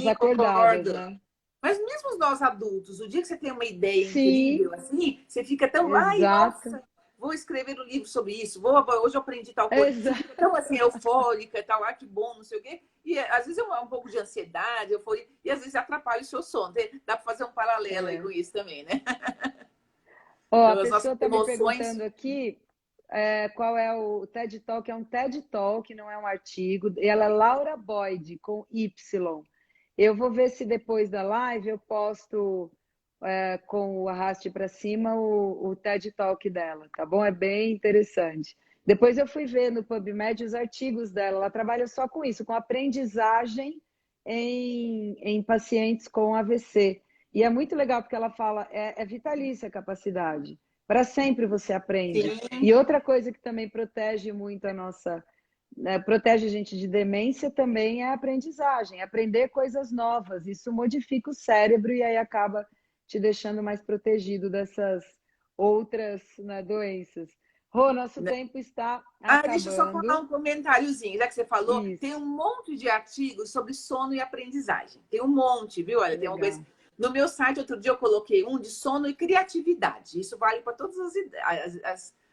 Sim, acordadas, concordo. né? Mas mesmo nós adultos, o dia que você tem uma ideia Sim, incrível, assim, você fica tão, ai, exato. nossa, vou escrever um livro sobre isso, hoje eu aprendi tal coisa. Você Exato. fica tão assim, eufórica, tal, ah, que bom, não sei o quê. E às vezes é um pouco de ansiedade, euforia, e às vezes atrapalha o seu sono. Dá para fazer um paralelo aí com É. isso também, né? Ó, a Então, as nossas pessoa está me emoções. perguntando aqui qual é o TED Talk. É um TED Talk, não é um artigo. E ela é Laura Boyd, com Y. Eu vou ver se depois da live eu posto com o arraste para cima o TED Talk dela, tá bom? É bem interessante. Depois eu fui ver no PubMed os artigos dela. Ela trabalha só com isso, com aprendizagem em pacientes com AVC. E é muito legal porque ela fala, é vitalícia a capacidade. Para sempre você aprende. Sim, E outra coisa que também protege muito a nossa, né, protege a gente de demência também é a aprendizagem, aprender coisas novas. Isso modifica o cérebro e aí acaba te deixando mais protegido dessas outras, né, doenças. Rô, nosso né? tempo está Ah, deixa eu só falar acabando. um comentáriozinho, já que você falou, tem Isso, um monte de artigos sobre sono e aprendizagem. Tem um monte, viu? Olha, tem uma coisa. legal. No meu site, outro dia, eu coloquei um de sono e criatividade. Isso vale para todas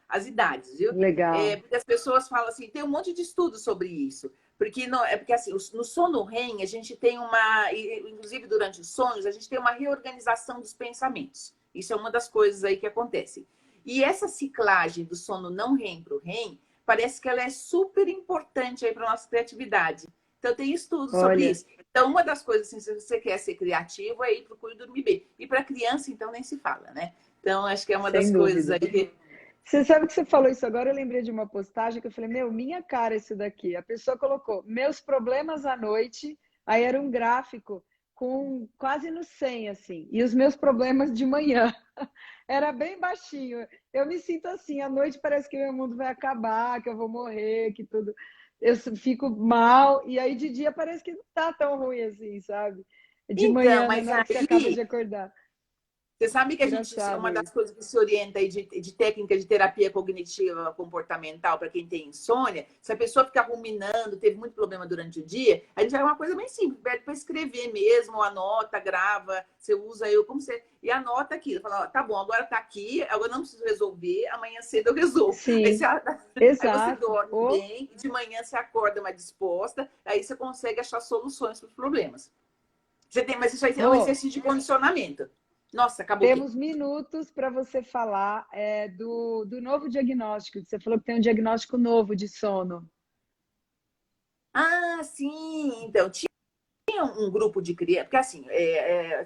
as idades, viu? Legal. Porque as pessoas falam assim, tem um monte de estudos sobre isso. Porque não, é porque assim, no sono REM, a gente tem uma, inclusive durante os sonhos, a gente tem uma reorganização dos pensamentos. Isso é uma das coisas aí que acontece. E essa ciclagem do sono não REM para o REM parece que ela é super importante aí para nossa criatividade. Então, tem estudos sobre Olha, isso. Então, uma das coisas, assim, se você quer ser criativo, é ir procure dormir bem. E para criança, então, nem se fala, né? Então, acho que é uma das sem coisas dúvida. aí que. Você sabe que você falou isso agora? Eu lembrei de uma postagem que eu falei, meu, minha cara isso daqui. A pessoa colocou meus problemas à noite, aí era um gráfico com quase no 100, assim, e os meus problemas de manhã. Era bem baixinho. Eu me sinto assim, à noite parece que meu mundo vai acabar, que eu vou morrer, que tudo. Eu fico mal, e aí de dia parece que não tá tão ruim assim, sabe? De Então, manhã, né, mas na hora que você acaba de aí acordar. você sabe que a gente, Engraçado uma das isso. coisas que se orienta aí de técnica de terapia cognitiva comportamental para quem tem insônia, se a pessoa ficar ruminando, teve muito problema durante o dia, a gente vai uma coisa bem simples, pede para escrever mesmo, anota, grava, você usa eu como você e anota aquilo, fala, ó, tá bom, agora tá aqui, agora não preciso resolver, amanhã cedo eu resolvo. Aí você, Sim, aí você exato. dorme bem, de manhã você acorda mais disposta, aí você consegue achar soluções para os problemas. Você tem, mas isso aí é um Rô, exercício de condicionamento. Nossa, acabou o tempo. temos minutos para você falar do novo diagnóstico. Você falou que tem um diagnóstico novo de sono. Ah, sim. Então, tinha um grupo de crianças, porque assim,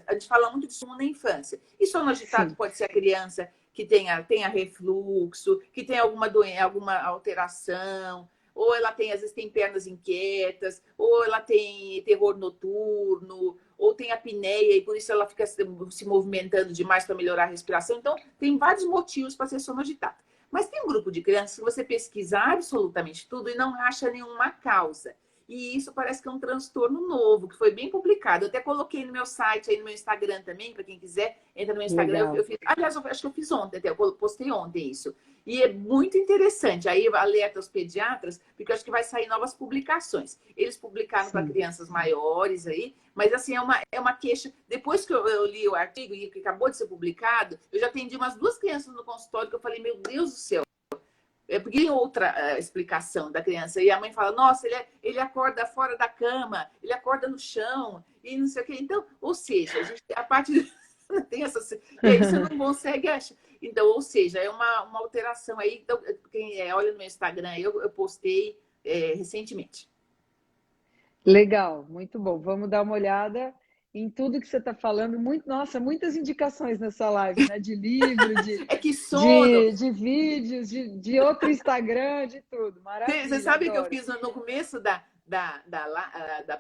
a gente fala muito de sono na infância. E sono agitado Sim, pode ser a criança que tenha refluxo, que tenha alguma doença, alguma alteração, ou ela tem, às vezes, tem pernas inquietas, ou ela tem terror noturno, ou tem apneia e por isso ela fica se movimentando demais para melhorar a respiração. Então, tem vários motivos para ser sono agitado. Mas tem um grupo de crianças que você pesquisa absolutamente tudo e não acha nenhuma causa. E isso parece que é um transtorno novo, que foi bem publicado. Eu até coloquei no meu site, aí no meu Instagram também, para quem quiser, entra no meu Instagram. Eu legal. fiz, aliás, eu acho que eu fiz ontem, até, eu postei ontem isso. E é muito interessante. Aí alerta os pediatras, porque eu acho que vai sair novas publicações. Eles publicaram para Sim. crianças maiores aí, mas assim, é uma queixa. Depois que eu li o artigo e que acabou de ser publicado, eu já atendi umas 2 crianças no consultório que eu falei, meu Deus do céu. Porque tem outra explicação da criança. E a mãe fala, nossa, ele acorda fora da cama, ele acorda no chão, e não sei o quê. Então, ou seja, a parte de... tem essa. E aí você não consegue achar. Então, ou seja, é uma alteração aí. Então, quem olha no meu Instagram, eu postei recentemente. Legal, muito bom. Vamos dar uma olhada em tudo que você está falando. Muito, nossa, muitas indicações nessa live, né? De livro, É que sono. de vídeos, de outro Instagram, de tudo. Você Maravilha, sabe que eu adoro. fiz no começo da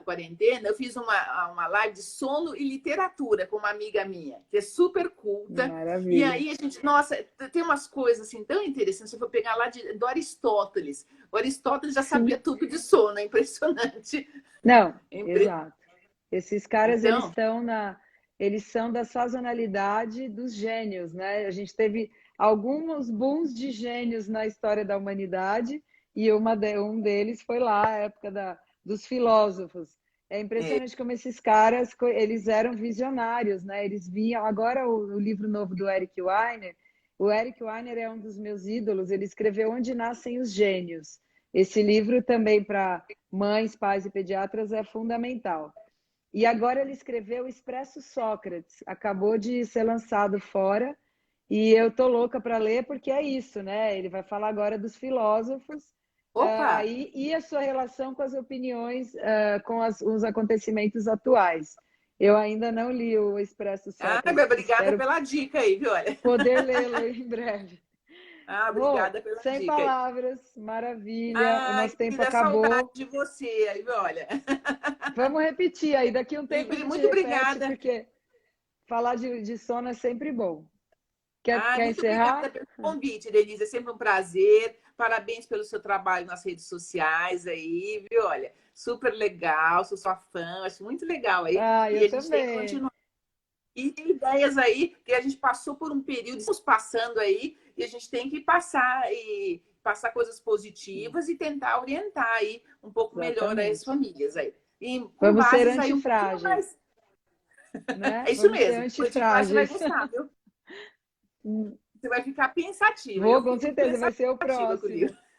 quarentena, eu fiz uma live de sono e literatura com uma amiga minha, que é super culta. E Maravilha. aí a gente, nossa, tem umas coisas assim tão interessantes. Se eu for pegar lá do Aristóteles, o Aristóteles já sabia Sim. tudo de sono, é impressionante. Não, É exato. Esses caras, Então, eles são da sazonalidade dos gênios, né? A gente teve alguns booms de gênios na história da humanidade e um deles foi lá a época dos filósofos. É impressionante como esses caras, eles eram visionários, né? Eles vinham. Agora, o livro novo do Eric Weiner, o Eric Weiner é um dos meus ídolos, ele escreveu Onde Nascem os Gênios. Esse livro também para mães, pais e pediatras é fundamental. E agora ele escreveu Expresso Sócrates, acabou de ser lançado fora, e eu tô louca para ler porque é isso, né? Ele vai falar agora dos filósofos Opa! e a sua relação com as opiniões, com os acontecimentos atuais. Eu ainda não li o Expresso Ah, Sócrates, obrigada espero pela dica aí, viu? Olha. poder lê-lo em breve. Ah, Rô, obrigada pela sem dica aí. palavras, maravilha, o Ai, nosso tempo querida, saudade acabou. de você aí, viu? Olha. Vamos repetir aí, daqui a um tempo a gente Muito repete, obrigada. porque falar de sono é sempre bom. Ai, Quer muito obrigada encerrar? pelo convite, Denise. É sempre um prazer. Parabéns pelo seu trabalho nas redes sociais aí, viu? Olha, super legal, sou sua fã, acho muito legal aí. Ah, E eu a gente tem que também. continuar. E tem ideias aí que a gente passou por um período, estamos passando aí, e a gente tem que passar e passar coisas positivas e tentar orientar aí um pouco melhor as Exatamente. famílias aí. E com Vamos ser bases aí um pouquinho antifrágeis, mais. né? É isso Vamos ser mesmo. Depois de frase você vai antifrágeis. gostar, viu? Você vai ficar pensativa. Eu Vou, com fiquei muito certeza, vai ser o pensativa com o livro. próximo.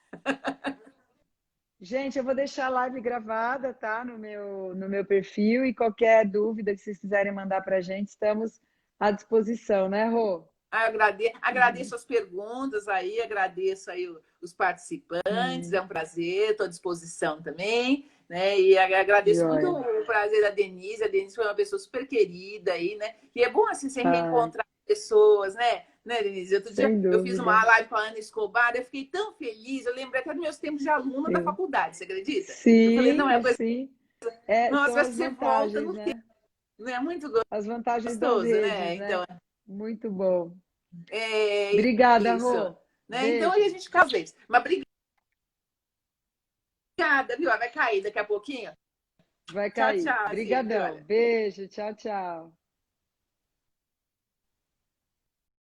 Gente, eu vou deixar a live gravada, tá? No meu perfil e qualquer dúvida que vocês quiserem mandar para a gente, estamos à disposição, né, Rô? Ah, eu agradeço as perguntas aí, agradeço aí os participantes, é um prazer, estou à disposição também, né? E agradeço muito Joia. o prazer da Denise, a Denise foi uma pessoa super querida aí, né? E é bom assim se Ai, reencontrar pessoas, né? Né, Denise? Outro dia sem eu fiz uma dúvida. live com a Ana Escobar, eu fiquei tão feliz, eu lembrei até dos meus tempos de aluna da Sim, faculdade, você acredita? Eu falei, não, sim, é uma coisa, assim, nossa, são parece as que você volta vantagens, no tempo, né? né? É muito As vantagens das gostoso, redes, né? né? Então, Muito bom. é Obrigada, isso. Rô. Né? Então, aí a Beijo. gente casa vezes. Mas obrigada, viu? Vai cair daqui a pouquinho. Vai Tchau, cair. tchau, assim, viu? Brigadão. Olha. Beijo. Tchau, tchau.